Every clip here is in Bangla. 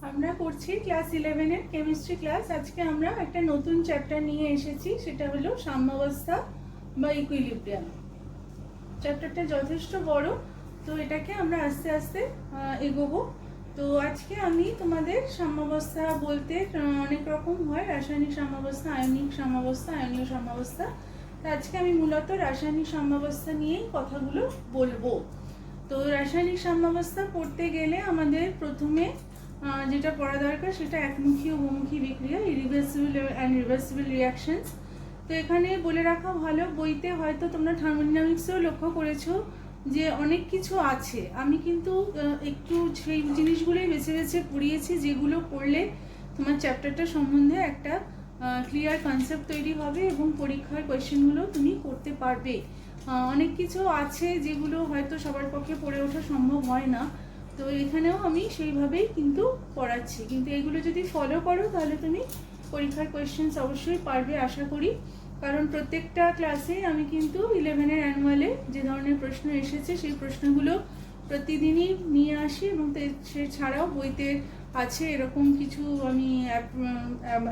আমরা করছি ক্লাস 11 এর কেমিস্ট্রি ক্লাস। আজকে আমরা একটা নতুন চ্যাপ্টার নিয়ে এসেছি, সেটা হলো সাম্যাবস্থা বা ইকুইলিব্রিয়াম। চ্যাপ্টারটা যথেষ্ট বড়, তো এটাকে আমরা আস্তে আস্তে এগোবো। তো আজকে আমি তোমাদের সাম্যাবস্থা বলতে অনেক রকম হয়, রাসায়নিক সাম্যাবস্থা, আয়নিক সাম্যাবস্থা, আয়নীয় সাম্যাবস্থা। তো আজকে আমি মূলত রাসায়নিক সাম্যাবস্থা নিয়েই কথাগুলো বলবো। তো রাসায়নিক সাম্যাবস্থা পড়তে গেলে আমাদের প্রথমে যেটা পড়া দরকার সেটা একমুখী ও বহুমুখী বিক্রিয়া, ইরিভার্সিবল অ্যান্ড রিভার্সিবল রিয়াকশনস। তো এখানে বলে রাখা ভালো, বইতে হয়তো তোমরা থার্মোডাইনামিক্সেও লক্ষ্য করেছো যে অনেক কিছু আছে। আমি কিন্তু একটু সেই জিনিসগুলোই বেছে বেছে পড়িয়েছি, যেগুলো পড়লে তোমার চ্যাপ্টারটা সম্বন্ধে একটা ক্লিয়ার কনসেপ্ট তৈরি হবে এবং পরীক্ষার কোয়েশ্চেনগুলো তুমি করতে পারবে। অনেক কিছু আছে যেগুলো হয়তো সবার পক্ষে পড়ে ওঠা সম্ভব হয় না, তো এখানেও আমি সেইভাবেই কিন্তু পড়াচ্ছি। কিন্তু এগুলো যদি ফলো করো তাহলে তুমি পরীক্ষার কোয়েশ্চেন্স অবশ্যই পারবে আশা করি, কারণ প্রত্যেকটা ক্লাসে আমি কিন্তু 11-এর অ্যানুয়ালে যে ধরনের প্রশ্ন এসেছে সেই প্রশ্নগুলো প্রতিদিনই নিয়ে আসি, এবং সে ছাড়াও বইতে আছে এরকম কিছু আমি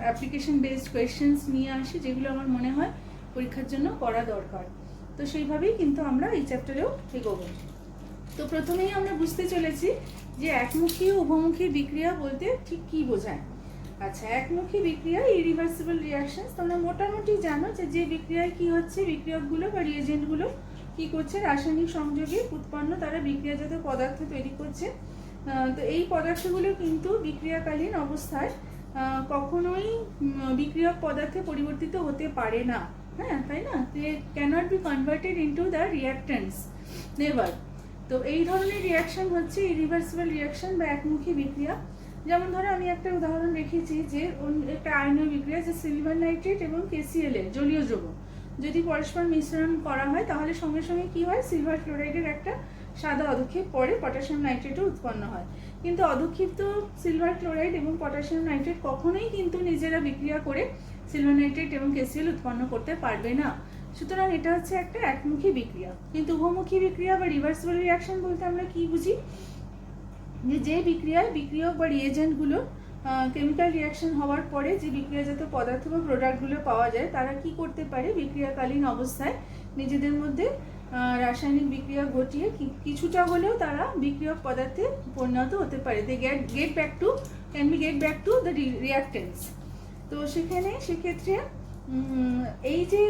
অ্যাপ্লিকেশন বেসড কোয়েশ্চেন্স নিয়ে আসি, যেগুলো আমার মনে হয় পরীক্ষার জন্য করা দরকার। তো সেইভাবেই কিন্তু আমরা এই চ্যাপ্টারেও এগোবো। তো প্রথমেই আমরা বুঝতে চলেছি যে একমুখী ও উভমুখী বিক্রিয়া বলতে ঠিক কী বোঝায়। আচ্ছা, একমুখী বিক্রিয়া ইরিভার্সিবল রিয়াকশনস তোমরা মোটামুটি জানো যে বিক্রিয়ায় কি হচ্ছে, বিক্রিয়কগুলো বা রিয়েজেন্টগুলো কি করছে, রাসায়নিক সংযোগে উৎপন্ন তারা বিক্রিয়াজাত পদার্থ তৈরি করছে। তো এই পদার্থগুলো কিন্তু বিক্রিয়াকালীন অবস্থায় কখনোই বিক্রিয়ক পদার্থে পরিবর্তিত হতে পারে না, হ্যাঁ তাই না? They cannot be converted into the reactants, never. তো এই ধরনের রিয়াকশন হচ্ছে ইরিভার্সিবল রিয়াকশন বা একমুখী বিক্রিয়া। যেমন ধরো আমি একটা উদাহরণ রেখেছি যে একটা আয়নীয় বিক্রিয়া, যে সিলভার নাইট্রেট এবং KCl এর জলীয় যৌগ যদি পরস্পর মিশ্রণ করা হয় তাহলে সঙ্গে সঙ্গে কি হয়, সিলভার ক্লোরাইডের একটা সাদা অধক্ষেপ পরে পটাশিয়াম নাইট্রেটও উৎপন্ন হয়। কিন্তু অধক্ষিপ্ত সিলভার ক্লোরাইড এবং পটাশিয়াম নাইট্রেট কখনোই কিন্তু নিজেরা বিক্রিয়া করে সিলভার নাইট্রেট এবং KCl উৎপন্ন করতে পারবে না। সুতরাং এটা হচ্ছে একটা একমুখী বিক্রিয়া। কিন্তু উভমুখী বিক্রিয়া বা রিভার্সিবল রিয়াকশন বলতে আমরা কি বুঝি, যে বিক্রিয়ায় বিক্রিয়ক বা রিয়েজেন্টগুলো কেমিক্যাল রিয়াকশন হওয়ার পরে যে বিক্রিয়াজাত পদার্থ বা প্রোডাক্টগুলো পাওয়া যায়, তারা কি করতে পারে, বিক্রিয়াকালীন অবস্থায় নিজেদের মধ্যে রাসায়নিক বিক্রিয়া ঘটিয়ে কিছুটা হলেও তারা বিক্রিয়ক পদার্থে পরিণত হতে পারে। They get back to the reactants. তো সেক্ষেত্রে এই যে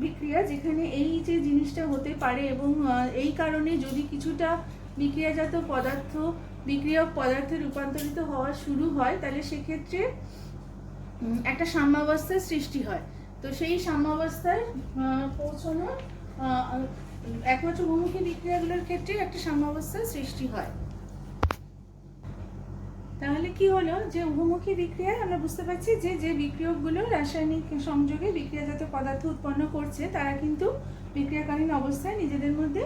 বিক্রিয়া, যেখানে এই যে জিনিসটা হতে পারে এবং এই কারণে যদি কিছুটা বিক্রিয়াজাত পদার্থ বিক্রিয়ক পদার্থে রূপান্তরিত হওয়া শুরু হয়, তাহলে সেক্ষেত্রে একটা সাম্যাবস্থার সৃষ্টি হয়। তো সেই সাম্যাবস্থায় পৌঁছানোর একমাত্র বহুমুখী বিক্রিয়াগুলোর ক্ষেত্রে একটা সাম্যাবস্থার সৃষ্টি হয়। তাহলে কি হলো, যে উভমুখী বিক্রিয়ায় আমরা বুঝতে পারছি যে বিক্রিয়কগুলো রাসায়নিক সংযোগে বিক্রিয়াজাত পদার্থ উৎপন্ন করছে, তারা কিন্তু বিক্রিয়াকালীন অবস্থায় নিজেদের মধ্যে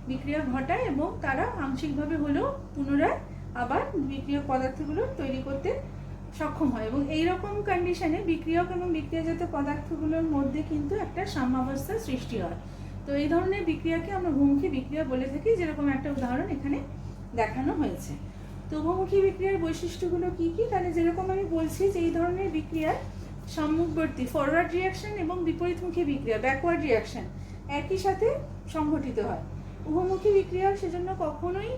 বিক্রিয়া ঘটায় এবং তারা আংশিকভাবে হলেও পুনরায় আবার বিক্রিয়ক পদার্থগুলো তৈরি করতে সক্ষম হয়। এবং এইরকম কন্ডিশনে বিক্রিয়ক এবং বিক্রিয়াজাত পদার্থগুলোর মধ্যে কিন্তু একটা সাম্যাবস্থার সৃষ্টি হয়। তো এই ধরনের বিক্রিয়াকে আমরা উভমুখী বিক্রিয়া বলে থাকি, যেরকম একটা উদাহরণ এখানে দেখানো হয়েছে। তো উভমুখী বিক্রিয়ার বৈশিষ্ট্যগুলো কি কি, তাহলে যেরকম আমি বলছি যে এই ধরনের বিক্রিয়ার সম্মুখবর্তী ফরওয়ার্ড রিয়াকশন এবং বিপরীতমুখী বিক্রিয়া ব্যাকওয়ার্ড রিয়াকশন একই সাথে সংঘটিত হয়। উভমুখী বিক্রিয়া সেজন্য কখনোই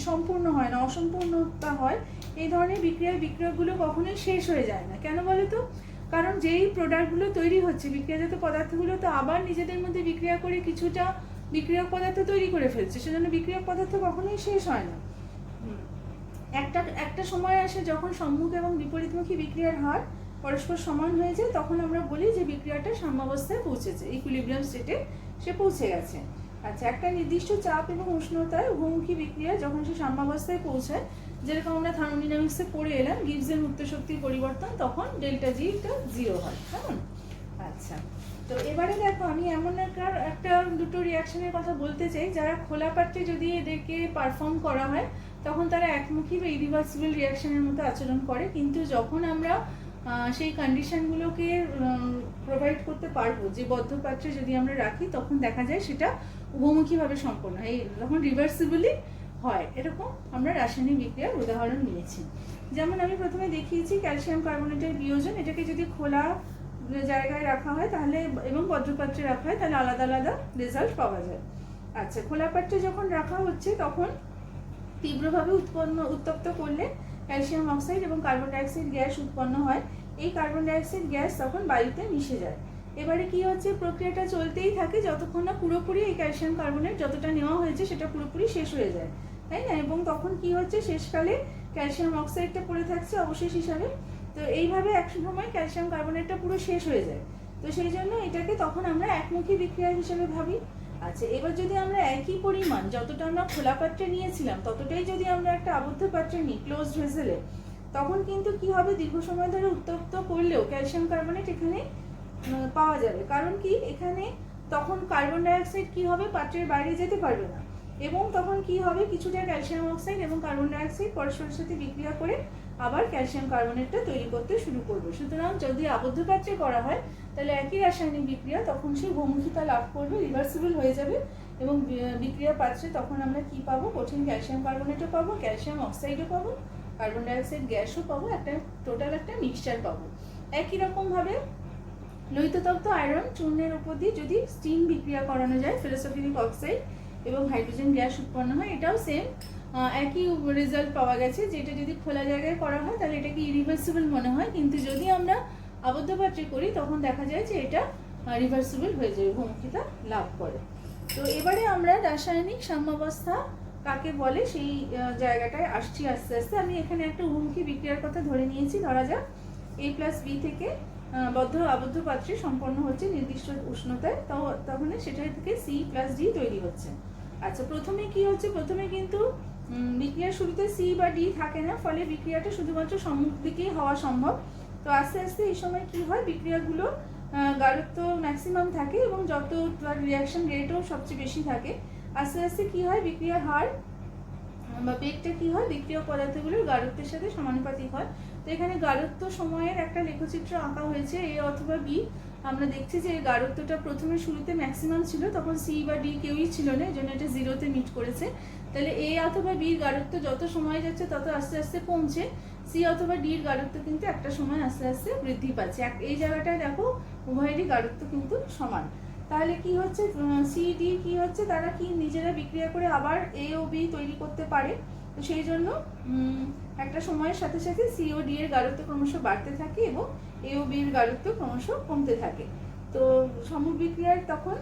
সম্পূর্ণ হয় না, অসম্পূর্ণতা হয়। এই ধরনের বিক্রিয়াগুলো কখনোই শেষ হয়ে যায় না। কেন বলো তো? কারণ যেই প্রোডাক্টগুলো তৈরি হচ্ছে, বিক্রিয়াজাত পদার্থগুলো তো আবার নিজেদের মধ্যে বিক্রিয়া করে কিছুটা বিক্রিয়ক পদার্থ তৈরি করে ফেলছে, সেজন্য বিক্রিয়ক পদার্থ কখনোই শেষ হয় না। একটা সময় আসে যখন সম্মুখ এবং বিপরীতমুখী বিক্রিয়ার হার পরস্পর সমান হয়ে যায়, তখন আমরা বলি যে বিক্রিয়াটা সাম্যাবস্থায় পৌঁছেছে, ইকুইলিব্রিয়াম স্টেটে সে পৌঁছে গেছে। আচ্ছা, একটা নির্দিষ্ট চাপ এবং উষ্ণতায় উভমুখী বিক্রিয়া যখন সে সাম্যাবস্থায় পৌঁছায়, যেরকম আমরা থার্মোডাইনামিক্সে পড়ে এলাম, গিবসের মুক্ত শক্তির পরিবর্তন, তখন ডেল্টা জিটা 0 হয়, কেমন? আচ্ছা, তো এবারে দেখো আমি এমন একটা দুটো রিয়াকশনের কথা বলতে চাই, যারা খোলা পাত্রে যদি এদেরকে পারফর্ম করা হয় তখন তারা একমুখী বা ইরিভার্সিবল রিয়াকশনের মতো আচরণ করে। কিন্তু যখন আমরা সেই কন্ডিশনগুলোকে প্রোভাইড করতে পারবো, যে বদ্ধ পাত্রে যদি আমরা রাখি, তখন দেখা যায় সেটা উভমুখীভাবে সম্পন্ন হয়। তখন রিভার্সিবলি হয়। এরকম আমরা রাসায়নিক বিক্রিয়ার উদাহরণ নিয়েছি। যেমন আমি প্রথমে দেখিয়েছি ক্যালসিয়াম কার্বনেটের বিয়োজন, এটাকে যদি খোলা জায়গায় রাখা হয় তাহলে এবং বজ্রপাত্রে রাখা হয় তাহলে আলাদা আলাদা রেজাল্ট পাওয়া যায়। আচ্ছা, খোলা পাত্রে যখন রাখা হচ্ছে তখন তীব্রভাবে উত্তপ্ত করলে ক্যালসিয়াম অক্সাইড এবং কার্বন ডাইঅক্সাইড গ্যাস উৎপন্ন হয়। এই কার্বন ডাইঅক্সাইড গ্যাস তখন বায়ুতে মিশে যায়। এবারে কি হচ্ছে, প্রক্রিয়াটা চলতেই থাকে যতক্ষণ না পুরোপুরি এই ক্যালসিয়াম কার্বনেট যতটা নেওয়া হয়েছে সেটা পুরোপুরি শেষ হয়ে যায়, তাই না? এবং তখন কি হচ্ছে, শেষকালে ক্যালসিয়াম অক্সাইডটা পড়ে থাকছে অবশেষ হিসাবে। তো এইভাবে এক সময় ক্যালসিয়াম কার্বনেটটা পুরো শেষ হয়ে যায়। তো সেই জন্য এটাকে তখন আমরা একমুখী বিক্রিয়া হিসেবে ভাবি। আচ্ছা, এবার যদি আমরা একই পরিমাণ যতটা আমরা খোলা পাত্রে নিয়েছিলাম ততটাই যদি আমরা একটা আবদ্ধ পাত্রে নিই ক্লোজড ভেসেলে, তখন কিন্তু কি হবে, দীর্ঘ সময় ধরে উত্তপ্ত করলেও ক্যালসিয়াম কার্বনেট এখানে পাওয়া যাবে। কারণ কি, এখানে তখন কার্বন ডাইঅক্সাইড কি হবে, পাত্রের বাইরে যেতে পারবে না এবং তখন কি হবে, কিছুটা ক্যালসিয়াম অক্সাইড এবং কার্বন ডাইঅক্সাইড পরস্পরের সাথে বিক্রিয়া করে আবার ক্যালসিয়াম কার্বনেটটা তৈরি করতে শুরু করবে। সুতরাং যদি আবদ্ধ পাত্রে করা হয় তাহলে একই রাসায়নিক বিক্রিয়া তখন সেই বহুমুখিতা লাভ করবে, রিভার্সিবল হয়ে যাবে এবং বিক্রিয়া পাত্রে তখন আমরা কি পাবো, কঠিন ক্যালসিয়াম কার্বনেটও পাবো, ক্যালসিয়াম অক্সাইডও পাবো, কার্বন ডাইঅক্সাইড গ্যাসও পাবো, একটা টোটাল একটা মিক্সচার পাবো। একই রকমভাবে লোহিততপ্ত আয়রন চূর্ণের উপর দিয়ে যদি স্টিম বিক্রিয়া করানো যায়, ফেরোসালফিউরিক অক্সাইড এবং হাইড্রোজেন গ্যাস উৎপন্ন হয়। এটাও সেম একই রেজাল্ট পাওয়া গেছে, যেটা যদি খোলা জায়গায় করা হয় তাহলে এটাকে ইরিভার্সিবল মনে হয়, কিন্তু যদি আমরা আবদ্ধ পাত্রে করি তখন দেখা যায় যে এটা রিভার্সিবল হয়ে যায়, বহুমুখিতা লাভ করে। তো এবারে আমরা রাসায়নিক সাম্যাবস্থা কাকে বলে সেই জায়গাটায় আসছি আস্তে আস্তে। আমি এখানে একটা উভমুখী বিক্রিয়ার কথা ধরে নিয়েছি। ধরা যাক A+B থেকে আবদ্ধ পাত্রে সম্পন্ন হচ্ছে নির্দিষ্ট উষ্ণতায়, তখন সেটা থেকে C+D তৈরি হচ্ছে। আচ্ছা, প্রথমে কি হচ্ছে, প্রথমে কিন্তু বিক্রিয়ার শুরুতে C বা D থাকে না, ফলে বিক্রিয়াটা শুধুমাত্র সম্মুখ দিকেই হওয়া সম্ভব। তো আস্তে আস্তে এই সময় কি হয়, বিক্রিয়াগুলো গাঢ়ত্ব ম্যাক্সিমাম থাকে এবং যত রিয়াকশন রেটও সবচেয়ে বেশি থাকে। আস্তে আস্তে কি হয়, বিক্রিয়ার হার বা বেগটা কি হয়, বিক্রিয়ক পদার্থগুলোর গাঢ়ত্বের সাথে সমানুপাতিক হয়। তো এখানে গাঢ়ত্ব সময়ের একটা লেখচিত্র আঁকা হয়েছে, A অথবা B। আমরা দেখছি যে গাঢ়ত্বটা প্রথমে শুরুতে ম্যাক্সিমাম ছিল, তখন C বা D কেউই ছিল না, এই জন্য এটা 0-তে মিট করেছে। তাহলে A অথবা B গাঢ়ত্ব যত সময় যাচ্ছে তত আস্তে আস্তে কমছে, C অথবা D এর গাঢ়ত্ব কিন্তু একটা সময় আস্তে আস্তে বৃদ্ধি পাচ্ছে। এই জায়গাটায় দেখো উভয়েরই গাঢ়ত্ব কিন্তু সমান। তাহলে কি হচ্ছে, সি ডি কি হচ্ছে, তারা কি নিজেরা বিক্রিয়া করে আবার A ও B তৈরি করতে পারে। তো সেই জন্য একটা সময়ের সাথে সাথে সি ও ডি এর গাঢ়ত্ব ক্রমশ বাড়তে থাকে এবং A ও B এর গাঢ়ত্ব ক্রমশ কমতে থাকে। তো সম্মুখ বিক্রিয়ার তখন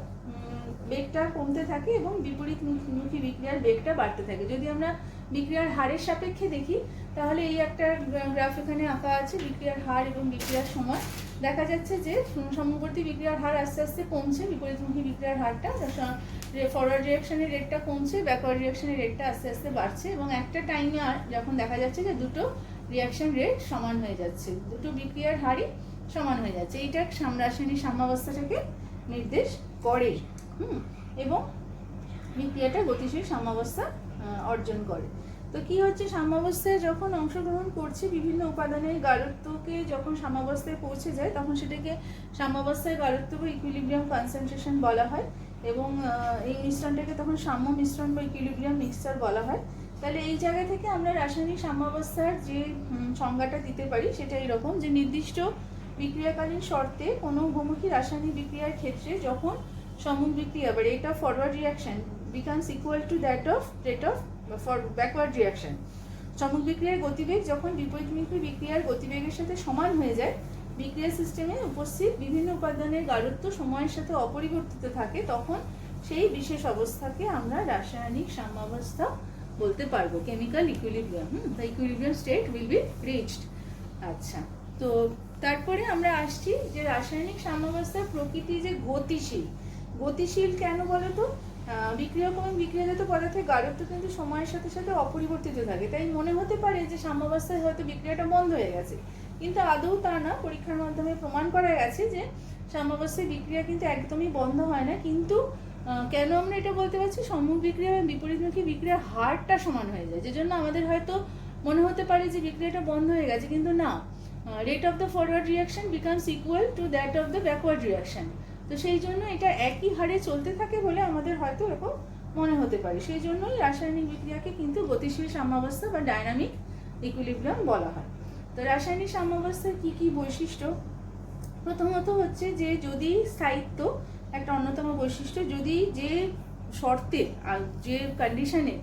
বেগটা কমতে থাকে এবং বিপরীতমুখী বিক্রিয়ার বেগটা বাড়তে থাকে। যদি আমরা বিক্রিয়ার হারের সাপেক্ষে দেখি তাহলে এই একটা গ্রাফ এখানে আঁকা আছে, বিক্রিয়ার হার এবং বিক্রিয়ার সময়। দেখা যাচ্ছে যে সমবর্তী বিক্রিয়ার হার আস্তে আস্তে কমছে, বিপরীতমুখী বিক্রিয়ার হারটা, ফরওয়ার্ড রিঅ্যাকশনের রেটটা কমছে, ব্যাকওয়ার্ড রিঅ্যাকশনের রেটটা আস্তে আস্তে বাড়ছে এবং একটা টাইমে যখন দেখা যাচ্ছে যে দুটো রিঅ্যাকশন রেট সমান হয়ে যাচ্ছে, দুটো বিক্রিয়ার হারই সমান হয়ে যাচ্ছে। এইটা রাসায়নিক সাম্যাবস্থাটাকে নির্দেশ করে এবং বিক্রিয়াটা গতিশীল সাম্যাবস্থা অর্জন করে। তো কি হচ্ছে, সাম্যাবস্থায় যখন অংশগ্রহণ করছে বিভিন্ন উপাদানের গাঢ়ত্বকে যখন সাম্যাবস্থায় পৌঁছে যায় তখন সেটাকে সাম্যাবস্থায় গাঢ়ত্ব বা ইকুইলিব্রিয়াম কনসেন্ট্রেশন বলা হয় এবং এই মিশ্রণটাকে তখন সাম্য মিশ্রণ বা ইকুইলিব্রিয়াম মিক্সচার বলা হয়। তাহলে এই জায়গা থেকে আমরা রাসায়নিক সাম্যাবস্থার যে সংজ্ঞাটা দিতে পারি সেটা এরকম, যে নির্দিষ্ট বিক্রিয়াকালীন শর্তে কোনো বহুমুখী রাসায়নিক বিক্রিয়ার ক্ষেত্রে যখন সম্মুখ বিক্রিয়া বা rate of forward reaction becomes equal to that of rate of for backward reaction, সম্মুখ বিক্রিয়ার গতিবেগ যখন বিপরীতমুখী বিক্রিয়ার গতিবেগের সাথে সমান হয়ে যায়, বিক্রিয়া সিস্টেমে উপস্থিত বিভিন্ন উপাদানের গাঢ়ত্ব সময়ের সাথে অপরিবর্তিত থাকে, তখন সেই বিশেষ অবস্থাকে আমরা রাসায়নিক সাম্যাবস্থা বলতে পারবো, chemical equilibrium. The equilibrium state will be reached. আচ্ছা, তো তারপরে আমরা আসছি যে রাসায়নিক সাম্যাবস্থার প্রকৃতি যে গতিশীল কেন বলো তো? বিক্রিয়ক এবং বিক্রিয়াজাত পদার্থের গাঢ়ত্ব কিন্তু সময়ের সাথে সাথে অপরিবর্তিত থাকে, তাই মনে হতে পারে যে সাম্যাবস্থায় হয়তো বিক্রিয়াটা বন্ধ হয়ে গেছে, কিন্তু আদৌ তা না। পরীক্ষার মাধ্যমে প্রমাণ করা গেছে যে সাম্যাবস্থায় বিক্রিয়া কিন্তু একদমই বন্ধ হয় না। কিন্তু কেন আমরা এটা বলতে পারছি, সম্মুখ বিক্রিয়া এবং বিপরীতমুখী বিক্রিয়ার হারটা সমান হয়ে যায়, যে জন্য আমাদের হয়তো মনে হতে পারে যে বিক্রিয়াটা বন্ধ হয়ে গেছে, কিন্তু না, rate of the forward reaction becomes equal to that of the backward reaction. তো সেই জন্য এটা একই হারে চলতে থাকে বলে আমাদের হয়তো এরকম মনে হতে পারে। সেই জন্যই রাসায়নিক বিক্রিয়াকে কিন্তু গতিশীল সাম্যাবস্থা বা ডাইনামিক ইকুইলিব্রিয়াম বলা হয়। তো রাসায়নিক সাম্যাবস্থার কি কি বৈশিষ্ট্য? প্রথমত হচ্ছে যে যদি স্থায়িত্ব একটা অন্যতম বৈশিষ্ট্য, যদি যে শর্তে আর যে কন্ডিশনে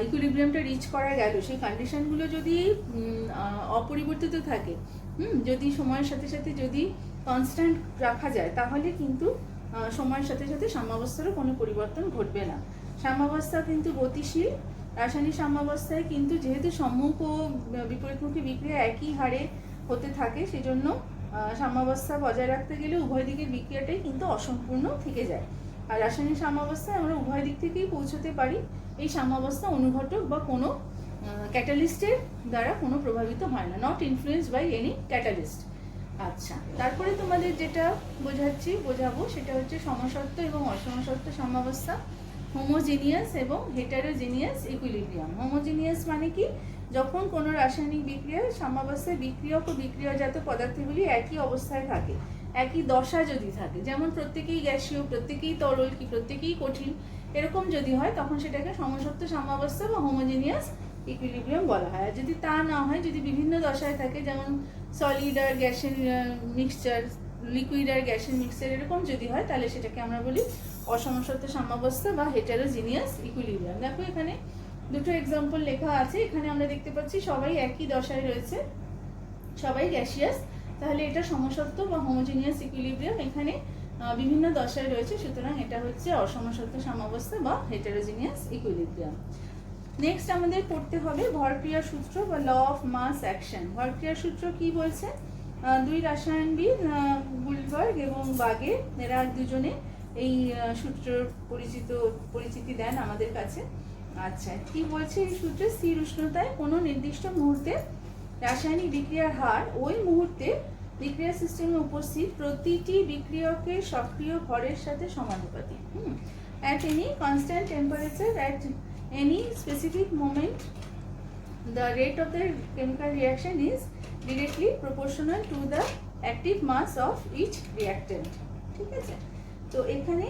ইকুইলিব্রিয়ামটা রিচ করা গেল সেই কন্ডিশনগুলো যদি অপরিবর্তিত থাকে, যদি সময়ের সাথে সাথে যদি কনস্ট্যান্ট রাখা যায়, তাহলে কিন্তু সময়ের সাথে সাথে সাম্যাবস্থারও কোনো পরিবর্তন ঘটবে না। সাম্যাবস্থা কিন্তু গতিশীল। রাসায়নিক সাম্যাবস্থায় কিন্তু যেহেতু সম্মুখ ও বিপরীতমুখী বিক্রিয়া একই হারে হতে থাকে, সেজন্য সাম্যাবস্থা বজায় রাখতে গেলে উভয় দিকের বিক্রিয়াটাই কিন্তু অসম্পূর্ণ থেকে যায়। আর রাসায়নিক সাম্যাবস্থায় আমরা উভয় দিক থেকেই পৌঁছতে পারি। এই সাম্যাবস্থা অনুঘটক বা কোনো ক্যাটালিস্টের দ্বারা কোনো প্রভাবিত হয় না, not influence by any catalyst. আচ্ছা, তারপরে তোমাদের যেটা বোঝাবো সেটা হচ্ছে সমসত্ব এবং অসমসত্ব সাম্যাবস্থা, হোমোজিনিয়াস এবং হেটারোজিনিয়াস ইকুইলিব্রিয়াম। হোমোজিনিয়াস মানে কি? যখন কোনো রাসায়নিক বিক্রিয়ায় সাম্যাবস্থায় বিক্রিয়ক ও বিক্রিয়াজাত পদার্থগুলি একই অবস্থায় থাকে, একই দশা যদি থাকে, যেমন প্রত্যেকেই গ্যাসীয়, প্রত্যেকেই তরল, কি প্রত্যেকেই কঠিন, এরকম যদি হয় তখন সেটাকে সমসত্ব সাম্যাবস্থা বা হোমোজিনিয়াস ইকুইলিব্রিয়াম বলা হয়। আর যদি তা না হয়, যদি বিভিন্ন দশায় থাকে, যেমন সলিড আর গ্যাসের মিক্সচার, লিকুইড আর গ্যাসের মিক্সচার, এরকম যদি হয়, তাহলে সেটাকে আমরা বলি অসমসত্ব সাম্যাবস্থা বা হেটারোজিনিয়াস ইকুইলিব্রিয়াম। দেখো এখানে দুটো এক্সাম্পল লেখা আছে। এখানে আমরা দেখতে পাচ্ছি সবাই একই দশায় রয়েছে, সবাই গ্যাসিয়াস, তাহলে এটা সমসত্ব বা হোমোজিনিয়াস ইকুইলিব্রিয়াম। এখানে বিভিন্ন দশায় রয়েছে, সুতরাং এটা হচ্ছে অসমসত্ব সাম্যাবস্থা বা হেটারোজিনিয়াস ইকুইলিব্রিয়াম। নেক্সট আমাদের পড়তে হবে ভরক্রিয়া সূত্র বা ল অফ মাস অ্যাকশন। ভরক্রিয়া সূত্র কি বলছে? দুই রসায়নবিদ গুলবার্গ এবং বাগে, এরা দুজনে এই সূত্রের পরিচিতি দেন আমাদের কাছে। আচ্ছা, কি বলছে এই সূত্রে? স্থির উষ্ণতায় কোনো নির্দিষ্ট মুহূর্তে রাসায়নিক বিক্রিয়ার হার ওই মুহূর্তে বিক্রিয়া সিস্টেমে উপস্থিত প্রতিটি বিক্রিয়কের সক্রিয় ভরের সাথে সমানুপাতিক। At any constant temperature at any specific moment, the rate of the chemical reaction is directly proportional to the active mass of each reactant. ঠিক আছে? তো এখানে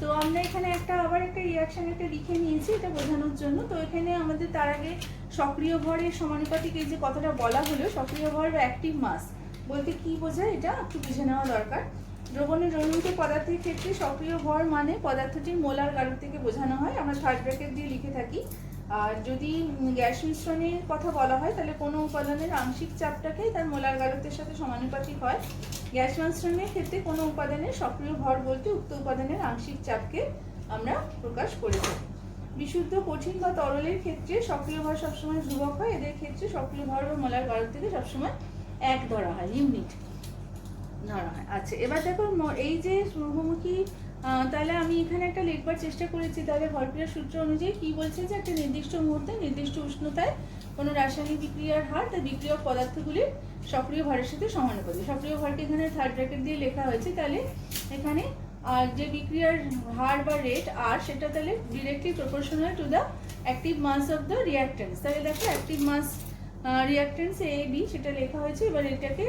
তো আমরা এখানে আবার একটা রিয়াকশন একটা লিখে নিয়েছি এটা বোঝানোর জন্য। তো এখানে আমাদের তার আগে সক্রিয় ভরের সমানুপাতিক এই যে কথাটা বলা হলো, সক্রিয় ভর বা অ্যাক্টিভ মাস বলতে কি বোঝায় এটা একটু বুঝে নেওয়া দরকার। দ্রবণের দ্রবণীয় পদার্থের ক্ষেত্রে সক্রিয় ভর মানে পদার্থটির মোলার গাঢ়ত্বকে বোঝানো হয়, আমরা থার্ড ব্র্যাকেট দিয়ে লিখে থাকি। আর যদি গ্যাস মিশ্রণের কথা বলা হয়, তাহলে কোনো উপাদানের আংশিক চাপটাকে তার মোলার গাঢ়ত্বের সাথে সমানুপাতিক হয়। গ্যাস মিশ্রণের ক্ষেত্রে কোনো উপাদানের সক্রিয় ভর বলতে উক্ত উপাদানের আংশিক চাপকে আমরা প্রকাশ করে থাকি। বিশুদ্ধ, কঠিন বা তরলের ক্ষেত্রে সক্রিয় ভর সবসময় ধ্রুবক হয়, এদের ক্ষেত্রে সক্রিয় ভর বা মোলার গাঢ়ত্বকে সবসময় এক ধরা হয়, ইউনিট ধরা হয়। আচ্ছা, এবার দেখো এই যে মুখোমুখি, তাহলে আমি এখানে একটা লিখবার চেষ্টা করেছি। তাহলে ভরক্রিয়া সূত্র অনুযায়ী কি বলছে যে একটা নির্দিষ্ট মুহূর্তে নির্দিষ্ট উষ্ণতায় কোনো রাসায়নিক বিক্রিয়ার হার তার বিক্রিয়ক পদার্থগুলির সক্রিয় ভরের সাথে সমানুপাতিক। সক্রিয় ভরকে এখানে থার্ড ব্র্যাকেট দিয়ে লেখা হয়েছে। তাহলে এখানে যে বিক্রিয়ার হার বা রেট আর, সেটা তাহলে directly proportional to the active mass of the reactants. তাহলে দেখো active mass reactants A B সেটা লেখা হয়েছে। এবার এটাকে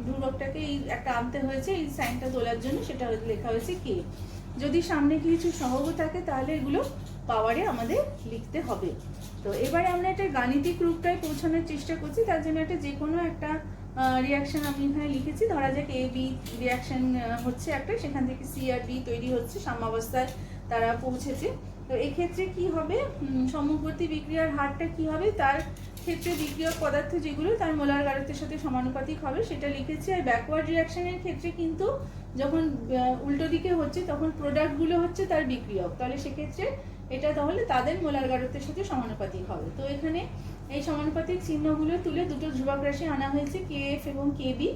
ধ্রুবকটাকে এই একটা আনতে হয়েছে এই সাইনটা তোলার জন্য, সেটা লেখা হয়েছে কে। যদি সামনে কিছু সহগ থাকে তাহলে এগুলো পাওয়ারে আমাদের লিখতে হবে। তো এবারে আমরা একটা গাণিতিক রূপটায় পৌঁছানোর চেষ্টা করছি। তার জন্য একটা যে কোনো একটা রিয়াকশন আমি এখানে লিখেছি। ধরা যাক এ বি রিয়াকশন হচ্ছে একটা, সেখান থেকে সি আর বি তৈরি হচ্ছে, সাম্যাবস্থায় তারা পৌঁছেছে। তো এক্ষেত্রে কি হবে? সম্মুখবর্তী বিক্রিয়ার হারটা কি হবে? তার ক্ষেত্রে বিক্রিয়ক পদার্থ যেগুলো তার মোলার গাঢ়ত্বের সাথে সমানুপাতিক হবে সেটা লিখেছি। আর ব্যাকওয়ার্ড রিয়াকশনের ক্ষেত্রে কিন্তু যখন উল্টো দিকে হচ্ছে তখন প্রোডাক্টগুলো হচ্ছে তার বিক্রিয়ক, তাহলে সেক্ষেত্রে এটা তাহলে তাদের মোলার গাঢ়ত্বের সাথে সমানুপাতিক হবে। তো এখানে এই সমানুপাতিক চিহ্নগুলো তুলে দুটো ধ্রুবক রাশি আনা হয়েছে, কে এফ এবং কে বি।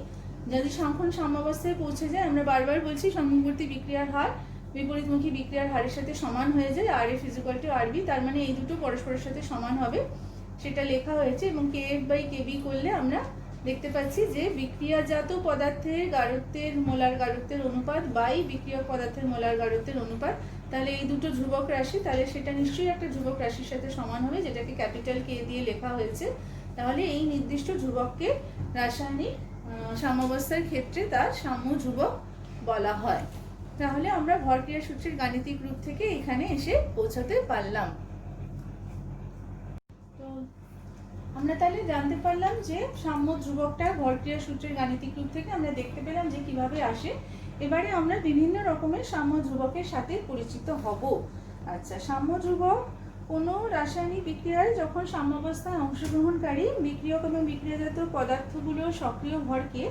যদি সংখ্যন সাম্যাবস্থায় পৌঁছে যায়, আমরা বারবার বলছি সম্মুখবর্তী বিক্রিয়ার হার বিপরীতমুখী বিক্রিয়ার হারের সাথে সমান হয়ে যায়, R F equal to R B, তার মানে এই দুটো পরস্পরের সাথে সমান হবে, সেটা লেখা হয়েছে। এবং K F by K B করলে আমরা দেখতে পাচ্ছি যে বিক্রিয়াজাত পদার্থের গাঢ়ত্বের মোলার গাঢ়ত্বের অনুপাত বাই বিক্রিয়ক পদার্থের মোলার গাঢ়ত্বের অনুপাত। তাহলে এই দুটো ধ্রুবক রাশি, তাহলে সেটা নিশ্চয়ই একটা ধ্রুবক রাশির সাথে সমান হবে, যেটাকে ক্যাপিটাল কে দিয়ে লেখা হয়েছে। তাহলে এই নির্দিষ্ট ধ্রুবককে রাসায়নিক সাম্যাবস্থার ক্ষেত্রে তার সাম্য ধ্রুবক বলা হয়। তো তাহলে আমরা ভরক্রিয়া সূত্রের গাণিতিক রূপ থেকে এখানে এসে পৌঁছাতে পারলাম। তো আমরা তাহলে জানতে পারলাম যে সাম্য ধ্রুবকটা ভরক্রিয়া সূত্রের গাণিতিক রূপ থেকে আমরা দেখতে পেলাম যে কিভাবে আসে। এবারে আমরা বিভিন্ন রকমের সাম্য ধ্রুবকের সাথে পরিচিত হব। আচ্ছা, সাম্য ধ্রুবক কোনো রাসায়নিক বিক্রিয়ায় যখন সাম্যাবস্থায় অংশগ্রহণকারী বিক্রিয়ক এবং বিক্রিয়াজাত পদার্থগুলো সক্রিয় ভরকে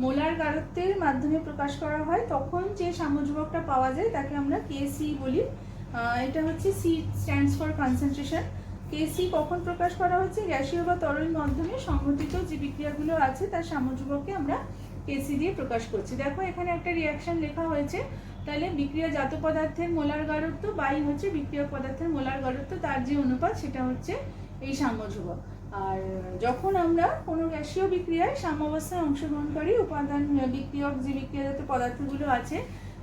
মোলার গারত্বের মাধ্যমে প্রকাশ করা হয়, তখন যে সাম্য ধ্রুবকটা পাওয়া যায় তাকে আমরা কেসি বলি। এটা হচ্ছে সি স্ট্যান্ডস ফর কনসেন্ট্রেশন। কেসি কখন প্রকাশ করা হচ্ছে? গ্যাসীয় বা তরল মাধ্যমে সংঘটিত যে বিক্রিয়াগুলো আছে তার সাম্য ধ্রুবককে আমরা কেসি দিয়ে প্রকাশ করছি। দেখো এখানে একটা রিয়াকশন লেখা হয়েছে, তাহলে বিক্রিয়াজাত পদার্থের মোলার গারত্ব বাই হচ্ছে বিক্রিয়ক পদার্থের মোলার গারত্ব, তার যে অনুপাত সেটা হচ্ছে এই সাম্য ধ্রুবক। আর যখন আমরা কোনো গ্যাসীয় বিক্রিয়ায় সাম্যাবস্থায় অংশগ্রহণকারী উপাদান বিক্রিয়ক যে বিক্রিয়াজাত পদার্থগুলো আছে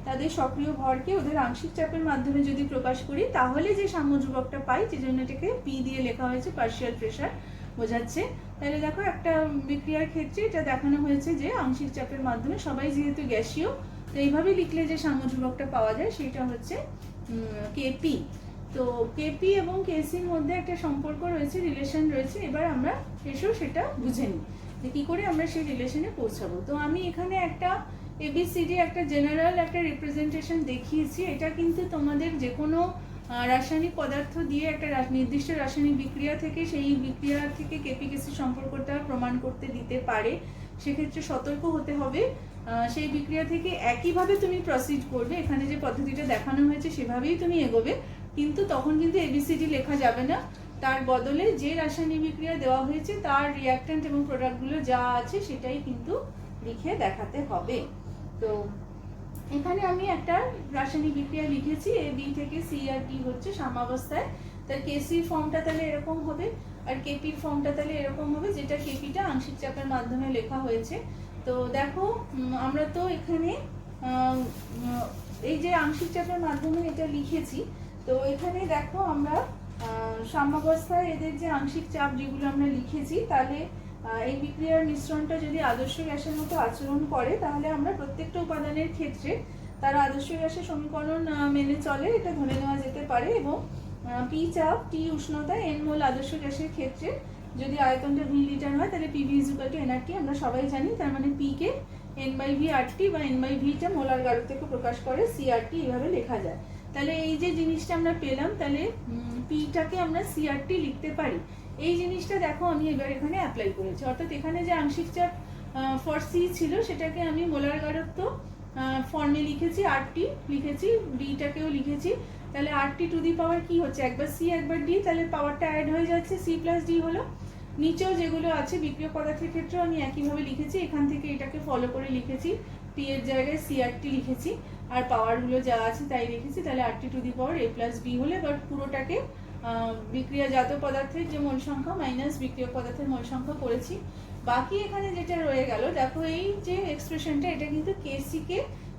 তাদের সক্রিয় ভরকে ওদের আংশিক চাপের মাধ্যমে যদি প্রকাশ করি তাহলে যে সাম্য ধ্রুবকটা পাই, যে জন্য এটাকে পি দিয়ে লেখা হয়েছে, পার্শিয়াল প্রেশার বোঝাচ্ছে। তাহলে দেখো একটা বিক্রিয়ার ক্ষেত্রে এটা দেখানো হয়েছে যে আংশিক চাপের মাধ্যমে, সবাই যেহেতু গ্যাসীয়, তো এইভাবে লিখলে যে সাম্য ধ্রুবকটা পাওয়া যায় সেটা হচ্ছে কেপি। তো কেপি এবং কেসির মধ্যে একটা সম্পর্ক রয়েছে, রিলেশন রয়েছে। এবার আমরা এসেও সেটা বুঝে নিই যে কী করে আমরা সেই রিলেশনে পৌঁছাবো। তো আমি এখানে একটা এবিসিডি একটা জেনারেল একটা রিপ্রেজেন্টেশন দেখিয়েছি। এটা কিন্তু তোমাদের যে কোনো রাসায়নিক পদার্থ দিয়ে একটা নির্দিষ্ট রাসায়নিক বিক্রিয়া থেকে সেই বিক্রিয়া থেকে কেপি কেসি সম্পর্কটা প্রমাণ করতে দিতে পারে। সেক্ষেত্রে সতর্ক হতে হবে, সেই বিক্রিয়া থেকে একইভাবে তুমি প্রসিড করবে, এখানে যে পদ্ধতিটা দেখানো হয়েছে সেভাবেই তুমি এগোবে, কিন্তু তখন কিন্তু এবিসিডি লেখা যাবে না। তার বদলে যে রাসায়নিক বিক্রিয়া দেওয়া হয়েছে তার রিঅ্যাক্ট্যান্ট এবং প্রোডাক্টগুলো যা আছে সেটাই কিন্তু লিখে দেখাতে হবে। তো এখানে আমি একটা রাসায়নিক বিক্রিয়া লিখেছি, এ বি থেকে সি আর ডি হচ্ছে সাম্যাবস্থায়। তার কেসির ফর্মটা তাহলে এরকম হবে আর কেপির ফর্মটা তাহলে এরকম হবে, যেটা কেপিটা আংশিক চাপের মাধ্যমে লেখা হয়েছে। তো দেখো আমরা তো এখানে এই যে আংশিক চাপের মাধ্যমে এটা লিখেছি, তো এখানে দেখো আমরা সাম্যাবস্থায় এদের যে আংশিক চাপ যেগুলো আমরা লিখেছি, তাহলে এই বিক্রিয়ার মিশ্রণটা যদি আদর্শ গ্যাসের মতো আচরণ করে তাহলে আমরা প্রত্যেকটা উপাদানের ক্ষেত্রে তারা আদর্শ গ্যাসের সমীকরণ মেনে চলে এটা ধরে নেওয়া যেতে পারে। এবং পি চাপ, টি উষ্ণতা, এন মোল আদর্শ গ্যাসের ক্ষেত্রে যদি আয়তনটা ভি লিটার হয় তাহলে পিভি ইজুকাল টু এনআরটি আমরা সবাই জানি। তার মানে P K N by V RT বা এন বাই ভিটা মোলার গারত্বকে প্রকাশ করে, সিআরটি এভাবে লেখা যায়। তাহলে এই যে জিনিসটা আমরা পেলাম, তাহলে পিটাকে আমরা সিআরটি লিখতে পারি। এই জিনিসটা দেখো আমি এবার এখানে অ্যাপ্লাই করেছি, অর্থাৎ এখানে যে আংশিক চাপ ফর সি ছিল সেটাকে আমি মোলার গারত্ব ফর্মে লিখেছি, আরটি লিখেছি, ডিটাকেও লিখেছি। তাহলে আরটি টু দি পাওয়ার কি হচ্ছে, একবার সি একবার ডি, তাহলে পাওয়ারটা অ্যাড হয়ে যাচ্ছে, সি প্লাস ডি হলো। নিচেও যেগুলো আছে বিক্রিয়ক পদার্থের ক্ষেত্রেও আমি একইভাবে লিখেছি, এখান থেকে এটাকে ফলো করে লিখেছি, পি এর জায়গায় সিআরটি লিখেছি আর পাওয়ারগুলো যা আছে তাই লিখেছি। তাহলে RT to the power A plus B হলে এবার পুরোটাকে বিক্রিয়াজাত পদার্থের যে মোল সংখ্যা মাইনাস বিক্রিয়ক পদার্থের মোল সংখ্যা করেছি। বাকি এখানে যেটা রয়ে গেল, দেখো এই যে এক্সপ্রেশনটা এটা কিন্তু কেসি কে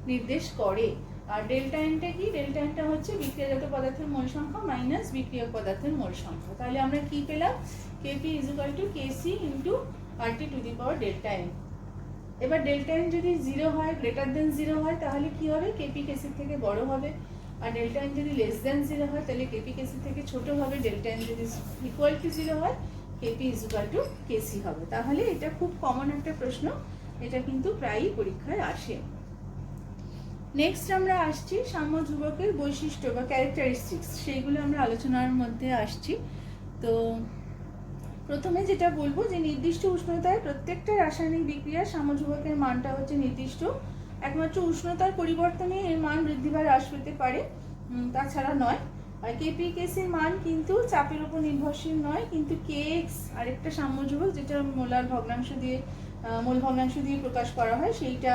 নির্দেশ করে। আর ডেল্টা এনটা কি? ডেল্টা এনটা হচ্ছে বিক্রিয়াজাত পদার্থের মোল সংখ্যা মাইনাস বিক্রিয়ক পদার্থের মোল সংখ্যা। তাহলে আমরা কি পেলাম? KP is equal to KC into RT to the power delta N. এবার ডেল্টা এন যদি 0 হয়, গ্রেটার দেন 0 হয়, তাহলে কি হবে? কেপি কেসির থেকে বড় হবে। আর ডেল্টা এন যদি লেস দেন 0 হয় তাহলে কেপি কেসি থেকে ছোট হবে। ডেল্টা এন যদি ইকুয়াল টু 0 হয় KP is equal to KC হবে। তাহলে এটা খুব কমন একটা প্রশ্ন, এটা কিন্তু প্রায়ই পরীক্ষায় আসে। নেক্সট আমরা আসছি সাম্য ধ্রুবকের বৈশিষ্ট্য বা ক্যারেক্টারিস্টিক্স, সেইগুলো আমরা আলোচনার মধ্যে আসছি। তো প্রথমে যেটা বলবো যে নির্দিষ্ট উষ্ণতায় প্রত্যেকটা রাসায়নিক বিক্রিয়ার সাম্য ধ্রুবকের মানটা হচ্ছে নির্দিষ্ট। একমাত্র উষ্ণতার পরিবর্তনে এর মান বৃদ্ধি বা হ্রাস পেতে পারে, তাছাড়া নয়। আর কেপি কেসির মান কিন্তু চাপের উপর নির্ভরশীল নয়, কিন্তু কেএক্স আরেকটা সাম্য ধ্রুবক যেটা মোলার ভগ্নাংশ দিয়ে মোল ভগ্নাংশ দিয়ে প্রকাশ করা হয়, সেইটা